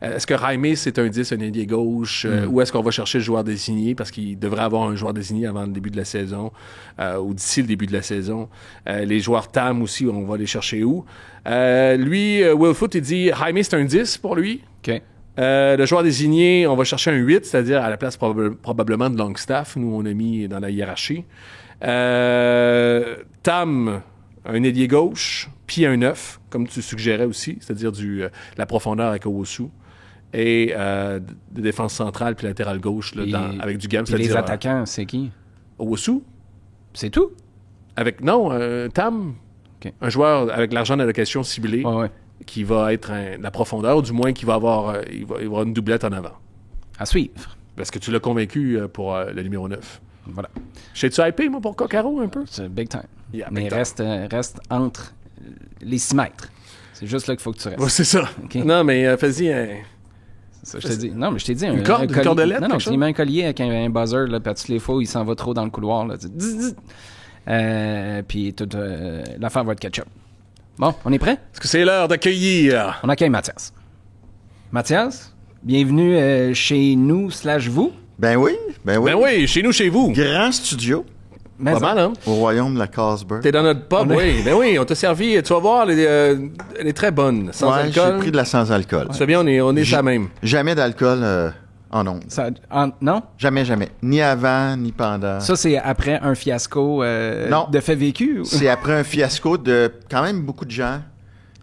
est-ce que Jaime, c'est un 10, un ailier gauche, ou est-ce qu'on va chercher le joueur désigné, parce qu'il devrait avoir un joueur désigné avant le début de la saison, ou d'ici le début de la saison. Les joueurs TAM aussi, on va les chercher où? Lui, Will Foot, il dit Jaime, c'est un 10 pour lui. OK. Le joueur désigné, on va chercher un 8, c'est-à-dire à la place probablement de Longstaff. Nous, on a mis dans la hiérarchie. Tam, un ailier gauche, puis un 9, comme tu suggérais aussi, c'est-à-dire la profondeur avec Owusu. Et de défense centrale puis latéral gauche là, avec du gamme. Les attaquants, c'est qui? Owusu. C'est tout? Tam, okay. Un joueur avec l'argent d'allocation ciblé. Ouais. Qui va être la profondeur, ou du moins qui va avoir il va avoir une doublette en avant. À suivre. Parce que tu l'as convaincu pour le numéro 9. Voilà. J'étais-tu hypé, moi, pour Coccaro, un peu? C'est big time. Yeah, Mais big time. reste entre les 6 mètres. C'est juste là qu'il faut que tu restes. Ouais, c'est ça. OK. Non, mais fais-y un... Ça, je t'ai dit. Non, mais je t'ai dit Une corde, une cordelette, Non, non, quelque tu lui mets un collier avec un buzzer, là, puis à toutes les fois, il s'en va trop dans le couloir. Là, puis toute l'affaire va être ketchup. Bon, on est prêt? Est-ce que c'est l'heure d'accueillir? On accueille Mathias. Mathias, bienvenue chez nous / vous. Ben oui. Ben oui, chez nous, chez vous. Grand studio Mais Pas mal, hein? au royaume de la Carlsberg. T'es dans notre pub, oui. Ben oui, on t'a servi. Tu vas voir, elle est très bonne. Sans Ouais, alcool. j'ai pris de la sans-alcool. Tu sais bien, on est ça même. Jamais d'alcool en ondes. Non? Jamais. Ni avant, ni pendant. Ça, c'est après un fiasco Non. de fait vécu? C'est après un fiasco de quand même beaucoup de gens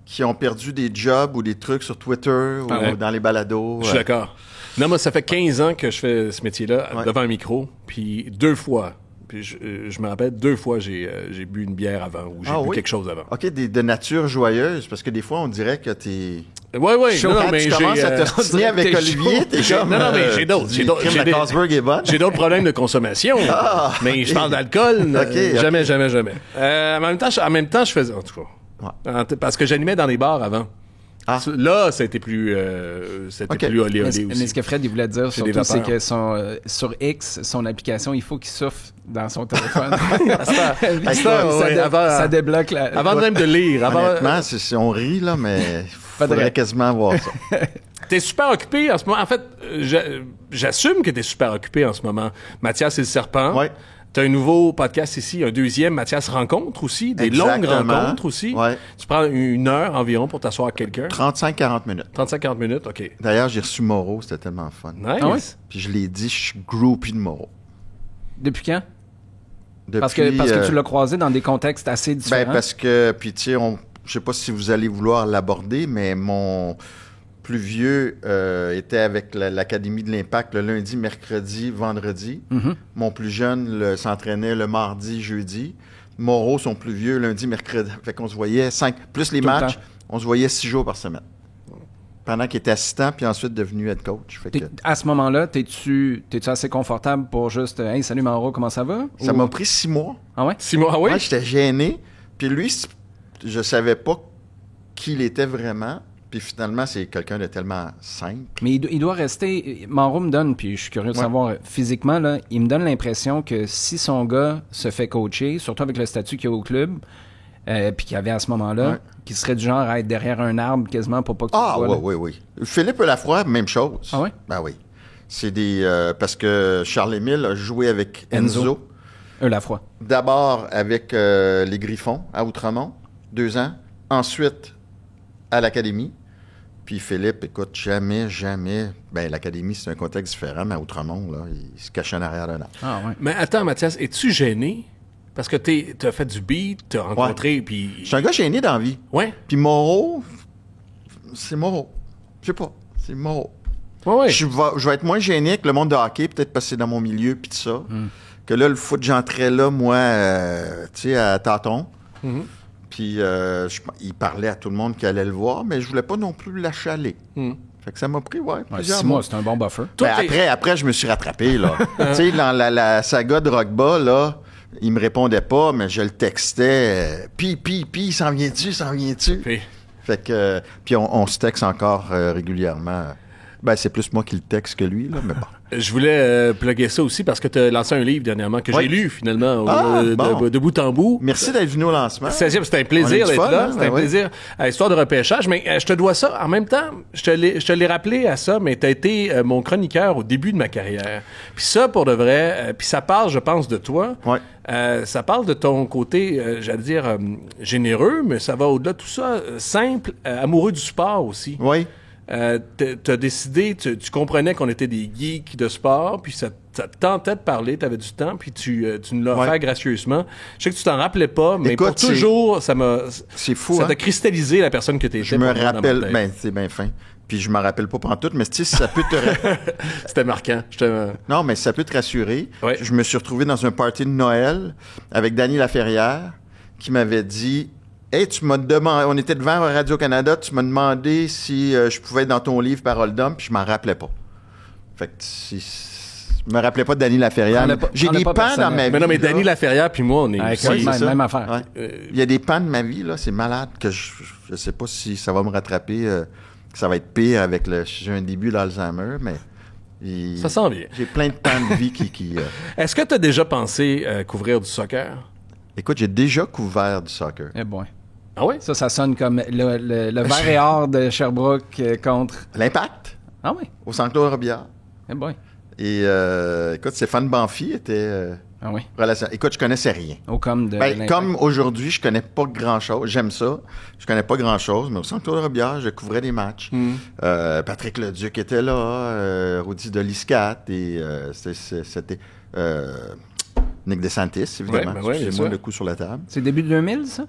qui ont perdu des jobs ou des trucs sur Twitter ou ouais. dans les balados. Je suis d'accord. Non, moi, ça fait 15 ans que je fais ce métier-là Ouais. devant un micro. Puis 2 fois, puis je me rappelle, 2 fois, j'ai bu une bière avant ou j'ai bu oui? quelque chose avant. OK, de nature joyeuse, parce que des fois, on dirait que t'es... Oui, oui. Chaud, quand tu commences à te signer avec t'es Olivier, chaud. t'es comme... Non, mais j'ai d'autres. J'ai d'autres. La Carlsberg est bonne. J'ai d'autres problèmes de consommation. Ah, mais je parle d'alcool. OK. Jamais. En même temps, je faisais... En tout cas. Parce que j'animais dans les bars avant. Ah. Là, c'était plus OK. plus olé Mais, aussi. mais ce que Fred il voulait dire C'est des surtout, c'est vapeurs. que sur X, son application, il faut qu'il souffle dans son téléphone. Ça débloque la... Avant même de lire. Honnêtement, on rit, là, mais il faudrait quasiment voir ça. T'es super occupé en ce moment. En fait, j'assume que t'es super occupé en ce moment. Mathias et le serpent. Ouais. T'as un nouveau podcast ici, un deuxième, Mathias rencontre aussi, des Exactement. longues rencontres aussi. Ouais. Tu prends 1 heure environ pour t'asseoir avec quelqu'un. 35-40 minutes. 35-40 minutes, OK. D'ailleurs, j'ai reçu Moreau, c'était tellement fun. Nice. Ah ouais? Puis je l'ai dit, je suis groupie de Moreau. Depuis quand? Depuis, Parce que tu l'as croisé dans des contextes assez différents. Ben parce que, puis tu sais, je sais pas si vous allez vouloir l'aborder, mais mon plus vieux était avec l'Académie de l'Impact le lundi, mercredi, vendredi. Mhm. Mon plus jeune s'entraînait le mardi, jeudi. Moreau, son plus vieux, lundi, mercredi. Fait qu'on se voyait 5, plus les Tout le matchs, temps. on se voyait 6 jours par semaine. Pendant qu'il était assistant, puis ensuite devenu head coach. Fait que À ce moment-là, t'es-tu assez confortable pour juste « Hey, salut Mauro, comment ça va? » ça Ou- m'a pris 6 mois. Ah ouais? 6 mois, oui? Moi, j'étais gêné. Puis lui, je savais pas qui il était vraiment. Puis finalement, c'est quelqu'un de tellement simple. Mais il doit rester... Mauro me donne, puis je suis curieux de Ouais. savoir, physiquement, là, il me donne l'impression que si son gars se fait coacher, surtout avec le statut qu'il y a au club, puis qu'il y avait à ce moment-là, Ouais. qu'il serait du genre à être derrière un arbre quasiment pour pas que tu Ah, le vois. oui, là. oui. Philippe Lafroy, même chose. Ah ouais? Ben oui. C'est parce que Charles-Émile a joué avec Enzo. Lafroy. D'abord avec les Griffons à Outremont, 2 ans. Ensuite, à l'Académie. Puis Philippe, écoute, jamais... Ben, l'Académie, c'est un contexte différent, mais à Outremont, là, il se cachait en arrière d'un arbre. Ah ouais. Mais attends, Mathias, es-tu gêné? Parce que t'as fait du beat, t'as rencontré, puis... Je suis un gars gêné dans la vie. Ouais? Puis Moreau, c'est Moreau. Je sais pas, c'est Moreau. Ouais. Je vais être moins gêné que le monde de hockey, peut-être parce que c'est dans mon milieu, puis tout ça. Que là, le foot, j'entrais là, moi, tu sais, à tâtons. Mhm. Puis il parlait à tout le monde qui allait le voir, mais je voulais pas non plus lâcher aller. Fait que ça m'a pris, Ouais, plusieurs 6 mois. mois, c'est un bon buffer. Ben, après, je me suis rattrapé, là. Tu sais, dans la saga de Rockba, là, il me répondait pas, mais je le textais. Puis, il s'en vient-tu? Puis- Fait que, puis on se texte encore régulièrement. Ben, c'est plus moi qui le texte que lui, là, mais bon. Je voulais plugger ça aussi parce que tu as lancé un livre dernièrement que Oui. j'ai lu finalement bon. de bout en bout. Merci d'être venu au lancement. 16e, c'était un On a plaisir du d'être fun, là. hein? C'était un Ben oui. plaisir. Histoire de repêchage, mais je te dois ça. En même temps, je te l'ai rappelé à ça, mais tu as été mon chroniqueur au début de ma carrière. Puis ça, pour de vrai, puis ça parle, je pense, de toi. Ouais. Ça parle de ton côté, j'allais dire, généreux, mais ça va au-delà de tout ça. Simple, amoureux du sport aussi. Oui. T'as décidé, tu comprenais qu'on était des geeks de sport, puis ça te tentait de parler, t'avais du temps, puis tu nous l'as Ouais. offert gracieusement. Je sais que tu t'en rappelais pas, mais Écoute, pour toujours, ça c'est fou, ça hein? t'a cristallisé la personne que t'étais. Je me pour moi, dans ma rappelle, tête. ben, c'est bien fin. Puis je me rappelle pas pantoute, mais tu sais, ça peut te... C'était marquant. Non, mais ça peut te rassurer. Ouais. Je me suis retrouvé dans un party de Noël avec Danny Laferrière qui m'avait dit « Hey, tu m'as demandé... On était devant Radio-Canada, tu m'as demandé si je pouvais être dans ton livre Parole d'homme, puis je m'en rappelais pas. » Fait que Je me rappelais pas de Danny Laferrière. J'ai des pans dans ma vie. Mais non, mais là. Danny Laferrière puis moi, on est Avec aussi... même affaire. Ouais. Il y a des pans de ma vie, là, c'est malade, que je sais pas si ça va me rattraper, que ça va être pire avec j'ai un début d'Alzheimer, mais... Ça s'en vient. J'ai plein de pans de vie qui Est-ce que tu as déjà pensé couvrir du soccer? Écoute, j'ai déjà couvert du soccer. Eh bon. Ah oui? Ça sonne comme le vert et or de Sherbrooke contre... L'Impact, Ah oui? au Centre Robillard. Eh boy. Et écoute, Stéphane Banfi était... Ah oui? Écoute, je connaissais rien. Au com de l'Impact. Comme aujourd'hui, je connais pas grand-chose. J'aime ça. Je connais pas grand-chose, mais au Centre Robillard, je couvrais des matchs. Patrick Leduc était là, Rudy Deliscat, et c'était Nick DeSantis, évidemment. Excusez-moi, le coup sur la table. C'est début 2000, ça?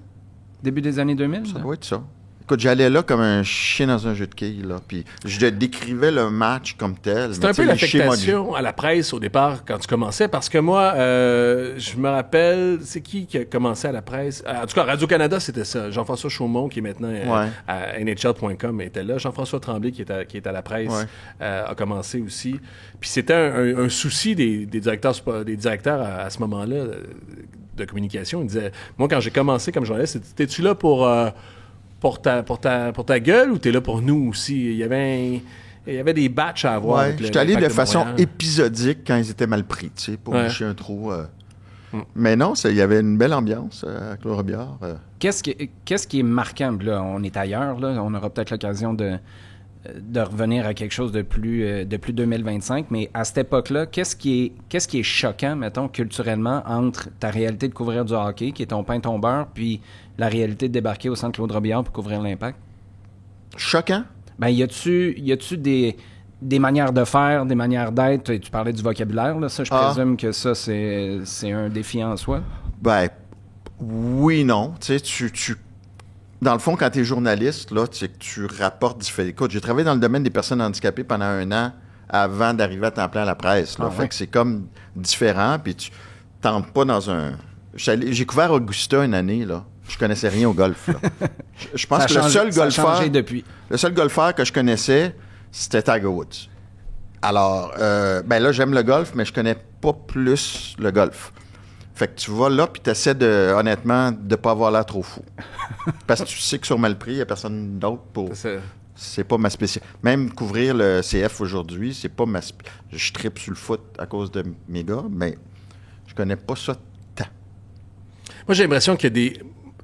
Début des années 2000? Ça doit être ça. Écoute, j'allais là comme un chien dans un jeu de quilles, là, puis je décrivais le match comme tel. C'est un peu l'affectation à la presse au départ quand tu commençais, parce que moi, je me rappelle, c'est qui a commencé à la presse? En tout cas, Radio-Canada, c'était ça. Jean-François Chaumont, qui est maintenant à NHL.com, était là. Jean-François Tremblay, qui est à la presse, a commencé aussi. Puis c'était un souci des directeurs à ce moment-là de communication. Ils disaient, moi, quand j'ai commencé comme journaliste, t'es-tu là pour ta gueule ou t'es là pour nous aussi? Il y avait des batchs à avoir. Ouais, j'étais allé de façon épisodique quand ils étaient mal pris, tu sais, pour boucher un trou. Mais non, il y avait une belle ambiance à Claude Robillard. Qu'est-ce qui est marquant? Là, on est ailleurs, là. On aura peut-être l'occasion de revenir à quelque chose de plus 2025, mais à cette époque-là, qu'est-ce qui est choquant, mettons, culturellement, entre ta réalité de couvrir du hockey, qui est ton pain, ton beurre, puis la réalité de débarquer au Centre Claude Robillard pour couvrir l'Impact? Choquant? Ben, y a-tu des manières de faire, des manières d'être? Tu parlais du vocabulaire, là, ça, je présume que ça, c'est un défi en soi? Ben, oui, non. Tu sais, dans le fond, quand tu es journaliste, là, tu rapportes différents. Écoute, j'ai travaillé dans le domaine des personnes handicapées pendant 1 an avant d'arriver à temps plein à la presse. Là. Fait que c'est comme différent, puis tu t'entres pas dans un... J'ai couvert Augusta une année, là. Je connaissais rien au golf. Là. Je pense que le seul golfeur que je connaissais, c'était Tiger Woods. Alors, ben là, j'aime le golf, mais je connais pas plus le golf. Fait que tu vas là, puis tu essaies honnêtement, de pas avoir l'air trop fou. Parce que tu sais que sur Malpris, il n'y a personne d'autre pour... C'est pas ma spécialité. Même couvrir le CF aujourd'hui, c'est pas ma... Je tripe sur le foot à cause de mes gars, mais je connais pas ça tant. Moi, j'ai l'impression qu'il y a des...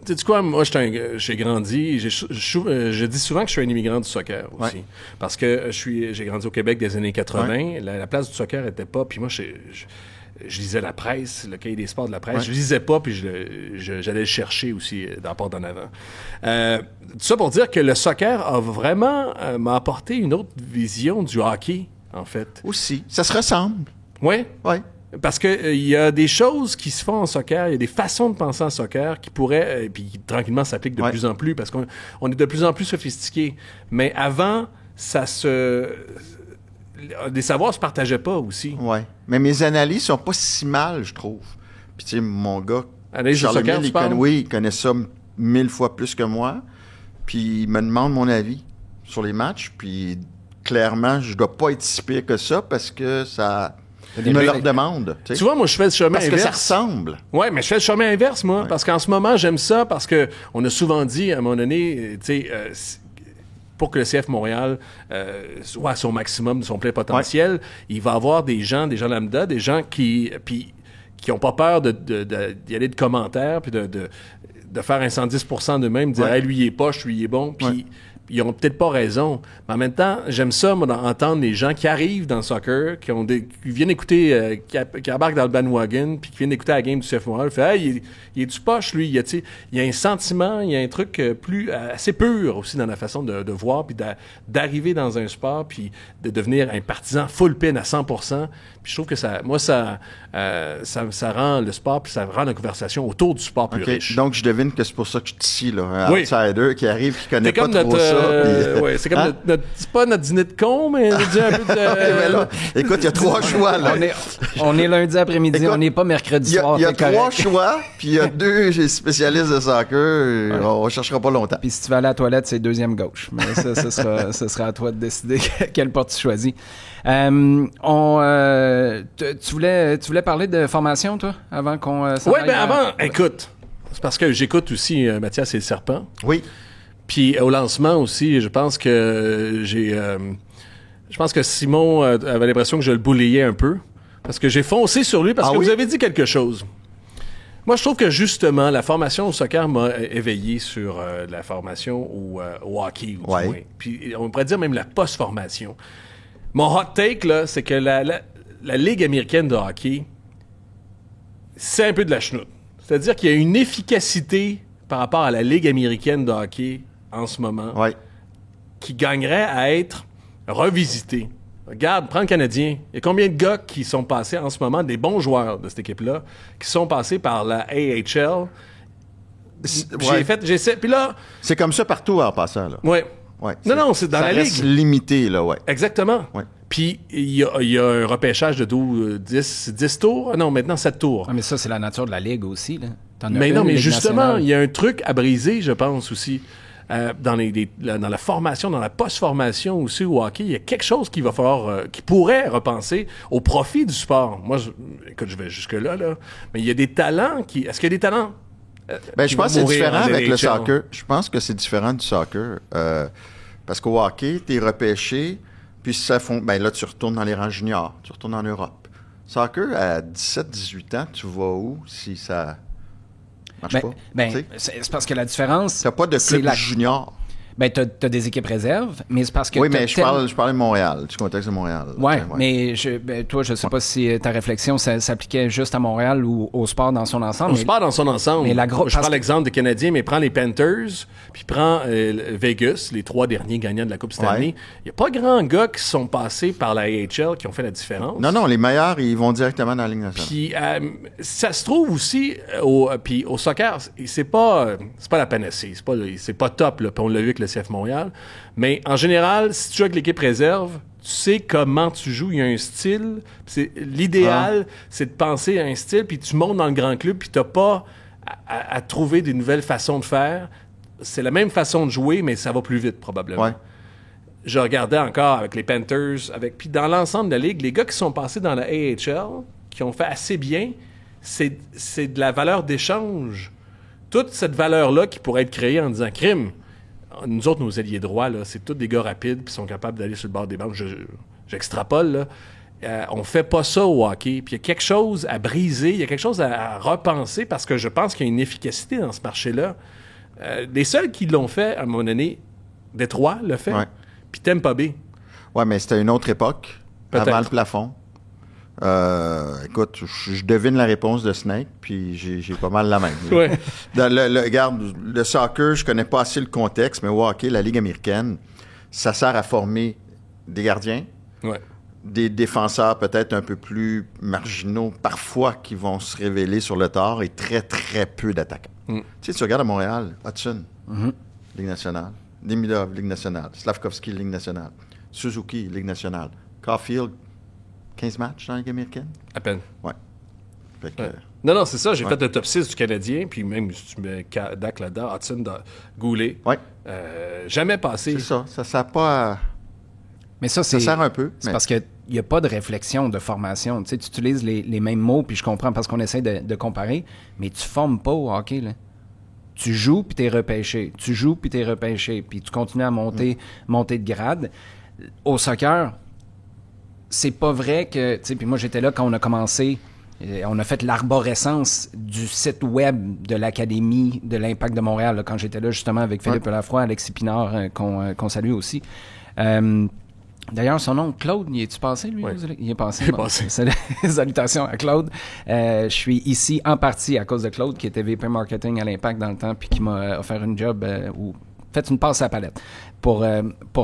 Tu sais quoi, moi, j'ai grandi, je dis souvent que je suis un immigrant du soccer aussi. Parce que j'ai grandi au Québec des années 80. Ouais. La place du soccer était pas... Puis moi, je lisais la presse, le cahier des sports de la presse. Ouais. Je lisais pas, puis j'allais le chercher aussi dans la porte d'en avant. Tout ça pour dire que le soccer a vraiment m'a apporté une autre vision du hockey, en fait. Aussi. Ça se ressemble. Oui? Oui. Parce que il y a des choses qui se font en soccer, il y a des façons de penser en soccer qui pourraient, puis qui tranquillement s'appliquent de plus en plus, parce qu'on est de plus en plus sophistiqués. Mais avant, des savoirs se partageaient pas aussi. Oui. Mais mes analyses sont pas si mal, je trouve. Puis tu sais, mon gars, Charles-Émile, il connaît ça 1000 fois plus que moi. Puis il me demande mon avis sur les matchs. Puis clairement, je dois pas être si pire que ça parce que ça... Il me leur demande. Tu vois, moi, je fais le chemin inverse. Parce que ça ressemble. Oui, mais je fais le chemin inverse, moi. Ouais. Parce qu'en ce moment, j'aime ça parce que on a souvent dit, à un moment donné, tu sais... pour que le CF Montréal soit à son maximum de son plein potentiel, il va y avoir des gens lambda, des gens qui n'ont pas peur d'y aller de commentaires, puis de faire un 110% d'eux-mêmes, dire hey, lui il est poche, lui il est bon, puis ils n'ont peut-être pas raison. Mais en même temps, j'aime ça, moi, d'entendre les gens qui arrivent dans le soccer, qui viennent écouter, qui embarquent dans le bandwagon, puis qui viennent écouter la game du CF Montréal, fait hey, il est du poche, lui. Il y a un sentiment, il y a un truc assez pur aussi dans la façon de voir, puis d'arriver dans un sport, puis de devenir un partisan full pin à 100%. Puis je trouve que ça rend le sport, puis ça rend la conversation autour du sport plus riche. Donc, je devine que c'est pour ça que je suis ici, là, un outsider qui arrive, qui connaît pas trop ça. ça. Ouais, c'est comme c'est pas notre dîner de con, mais on dit un peu de... Mais là, écoute, il y a 3 choix. Là. On est lundi après-midi, Écoute, on n'est pas mercredi soir. Il y a t'es 3 correct. choix, puis il y a 2 spécialistes de soccer. On cherchera pas longtemps. Puis si tu vas aller à la toilette, c'est deuxième gauche. Mais ça, ce sera à toi de décider quelle porte tu choisis. Tu voulais parler de formation, toi, avant qu'on s'en Ouais, aille ben à- avant, écoute, c'est parce que j'écoute aussi Mathias et le Serpent. Oui. Puis au lancement aussi, je pense que je pense que Simon avait l'impression que je le bouliais un peu. Parce que j'ai foncé sur lui parce Ah que oui? vous avez dit quelque chose. Moi, je trouve que justement, la formation au soccer m'a éveillé sur la formation au hockey, ou du Ouais. moins. Puis on pourrait dire même la post-formation. Mon hot take, là, c'est que la Ligue américaine de hockey, c'est un peu de la chenoute. C'est-à-dire qu'il y a une efficacité par rapport à la Ligue américaine de hockey en ce moment Oui. qui gagnerait à être revisitée. Regarde, prends le Canadien. Il y a combien de gars qui sont passés en ce moment, des bons joueurs de cette équipe-là, qui sont passés par la AHL? J'essaie. Puis là, C'est comme ça partout en passant. Là. ouais. Ouais, Non, c'est dans ça la reste Ligue. limité, là, ouais. Exactement. Ouais. Puis il y a un repêchage de 10 tours. Ah non, maintenant 7 tours. Ah, mais ça, c'est la nature de la Ligue aussi. Là. T'en as Mais une non, mais Ligue justement, nationale. il y a un truc à briser, je pense aussi. Dans la formation, dans la post-formation aussi au hockey, il y a quelque chose qui va falloir, qui pourrait repenser au profit du sport. Moi, écoute, je vais jusque-là, là. Mais il y a des talents qui... Est-ce qu'il y a des talents? Ben, qui je pense vont que c'est mourir différent en avec le NHL? soccer. Je pense que c'est différent du soccer. Parce qu'au hockey, t'es repêché, puis ça fond... ben là, tu retournes dans les rangs juniors, tu retournes en Europe. Soccer, à 17-18 ans, tu vas où si ça marche pas? Tu sais? C'est parce que la différence... T'as pas de c'est club la- junior. Ben, t'as des équipes réserves, mais c'est parce que... Oui, t'as mais je parlais de Montréal, du contexte de Montréal. Ouais, Enfin, mais toi, je sais pas si ta réflexion s'appliquait juste à Montréal ou au sport dans son ensemble. On mais- se parle dans son ensemble. mais la Je parce prends que- l'exemple des Canadiens, mais prends les Panthers, puis prends Vegas, les 3 derniers gagnants de la Coupe Stanley. Ouais. Il n'y a pas grand gars qui sont passés par la AHL qui ont fait la différence. Non, les meilleurs, ils vont directement dans la Ligue nationale. Puis ça se trouve aussi puis au soccer, c'est pas la panacée, c'est pas top là, puis on l'a vu avec le CF Montréal, mais en général, si tu joues avec l'équipe réserve, tu sais comment tu joues, il y a un style, c'est l'idéal, c'est de penser à un style puis tu montes dans le grand club puis t'as pas à trouver des nouvelles façons de faire. C'est la même façon de jouer, mais ça va plus vite probablement. Ouais. Je regardais encore avec les Panthers, puis dans l'ensemble de la Ligue, les gars qui sont passés dans la AHL, qui ont fait assez bien, c'est de la valeur d'échange. Toute cette valeur-là qui pourrait être créée en disant « Crime, nous autres, nos ailiers droits, là, c'est tous des gars rapides qui sont capables d'aller sur le bord des bancs. » J'extrapole, là. On fait pas ça au hockey. Puis il y a quelque chose à briser, il y a quelque chose à repenser parce que je pense qu'il y a une efficacité dans ce marché-là. Les seuls qui l'ont fait, à un moment donné, Détroit l'a fait, Ouais. puis Tampa Bay. Ouais, mais c'était une autre époque, Peut-être. avant le plafond. Écoute, je devine la réponse de Snake, puis j'ai pas mal la même. Ouais. Regarde, le soccer, je connais pas assez le contexte, mais au hockey, la Ligue américaine, ça sert à former des gardiens, Ouais. des défenseurs peut-être un peu plus marginaux, parfois, qui vont se révéler sur le tard, et très, très peu d'attaquants. Tu sais, tu regardes à Montréal, Hudson, Ligue nationale. Demidov, Ligue nationale. Slavkovski, Ligue nationale. Suzuki, Ligue nationale. Caulfield, 15 matchs dans la Ligue américaine? À peine. Ouais. Fait que, Ouais. Non, c'est ça. J'ai Ouais. fait le top 6 du Canadien, puis même si tu mets Dak là-dedans, Hudson, Goulet. ouais, Jamais passé. c'est ça. Ça sert pas à... Mais ça, Ça sert un peu, C'est mais- parce qu'il n'y a pas de réflexion, de formation. Tu sais, tu utilises les mêmes mots, puis je comprends parce qu'on essaie de comparer, mais tu formes pas au hockey, là. Tu joues, puis t'es repêché. Tu joues, puis t'es repêché. Puis tu continues à monter de grade. Au soccer, c'est pas vrai que... Tu sais, puis moi, j'étais là quand on a commencé... On a fait l'arborescence du site web de l'Académie de l'Impact de Montréal, là, quand j'étais là, justement, avec Philippe Lafroy, Alexis Pinard, qu'on salue aussi. D'ailleurs, son nom, Claude, y est-tu passé, lui? Oui. Il est passé. Il est Bon, passé. Salutations à Claude. Je suis ici en partie à cause de Claude, qui était VP Marketing à l'Impact dans le temps, puis qui m'a offert une job ou fait une passe à la palette pour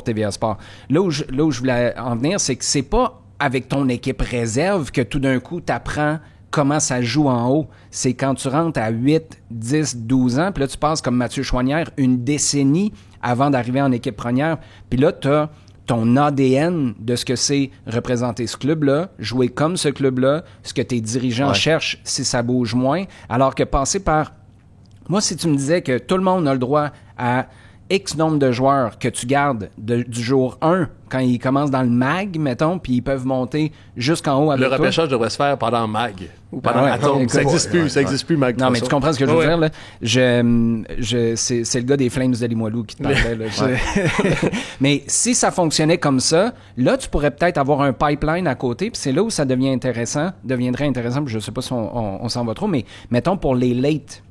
TVA Sport. Là où je voulais en venir, c'est que c'est pas avec ton équipe réserve que tout d'un coup, tu apprends comment ça joue en haut. C'est quand tu rentres à 8, 10, 12 ans, puis là, tu passes comme Mathieu Choinière une décennie avant d'arriver en équipe première. Puis là, tu as ton ADN de ce que c'est représenter ce club-là, jouer comme ce club-là, ce que tes dirigeants cherchent si ça bouge moins, alors que passer par... Moi, si tu me disais que tout le monde a le droit à X nombre de joueurs que tu gardes du jour 1, quand ils commencent dans le MAG, mettons, puis ils peuvent monter jusqu'en haut avec toi. Le repêchage devrait se faire pendant MAG ou pendant Atom. Ça n'existe plus, MAG. Non, mais tu comprends ce que je veux dire, là. C'est le gars des Flames de Limoilou qui te parlait, là. Mais si ça fonctionnait comme ça, là, tu pourrais peut-être avoir un pipeline à côté, puis c'est là où ça deviendrait intéressant, puis je sais pas si on s'en va trop, mais mettons pour les late.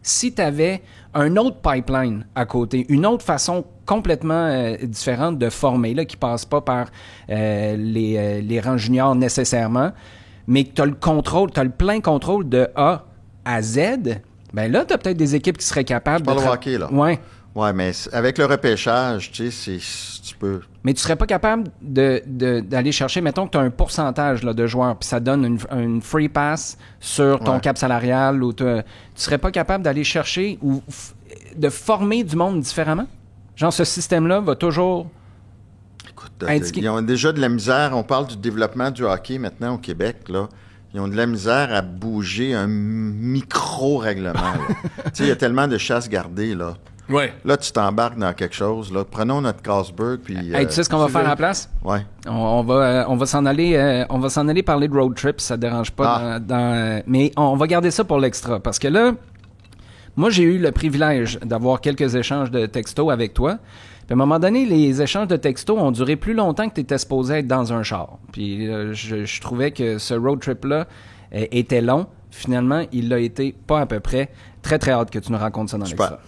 Si tu avais un autre pipeline à côté, une autre façon complètement différente de former, là, qui passe pas par les rangs juniors nécessairement, mais que tu as le contrôle, tu as le plein contrôle de A à Z, ben là, tu as peut-être des équipes qui seraient capables de... Je parle au hockey, là. Ouais. Ouais, mais avec le repêchage, tu sais, tu peux... Mais tu serais pas capable d'aller chercher, mettons que tu as un pourcentage là, de joueurs, puis ça donne une free pass sur ton cap salarial, ou tu serais pas capable d'aller chercher ou de former du monde différemment? Genre, ce système-là va toujours... Écoute, ils ont déjà de la misère. On parle du développement du hockey maintenant au Québec, là. Ils ont de la misère à bouger un micro-règlement. Tu sais, il y a tellement de chasse gardée, là. Ouais. Là, tu t'embarques dans quelque chose. Là. Prenons notre Carlsberg. Puis, tu sais ce qu'on va faire à la place? Ouais. On va s'en aller parler de road trip, ça ne dérange pas. Mais on va garder ça pour l'extra. Parce que là, moi, j'ai eu le privilège d'avoir quelques échanges de textos avec toi. Puis à un moment donné, les échanges de textos ont duré plus longtemps que tu étais supposé être dans un char. Puis je trouvais que ce road trip-là était long. Finalement, il l'a été pas à peu près. Très, très hâte que tu nous racontes ça dans l'extra.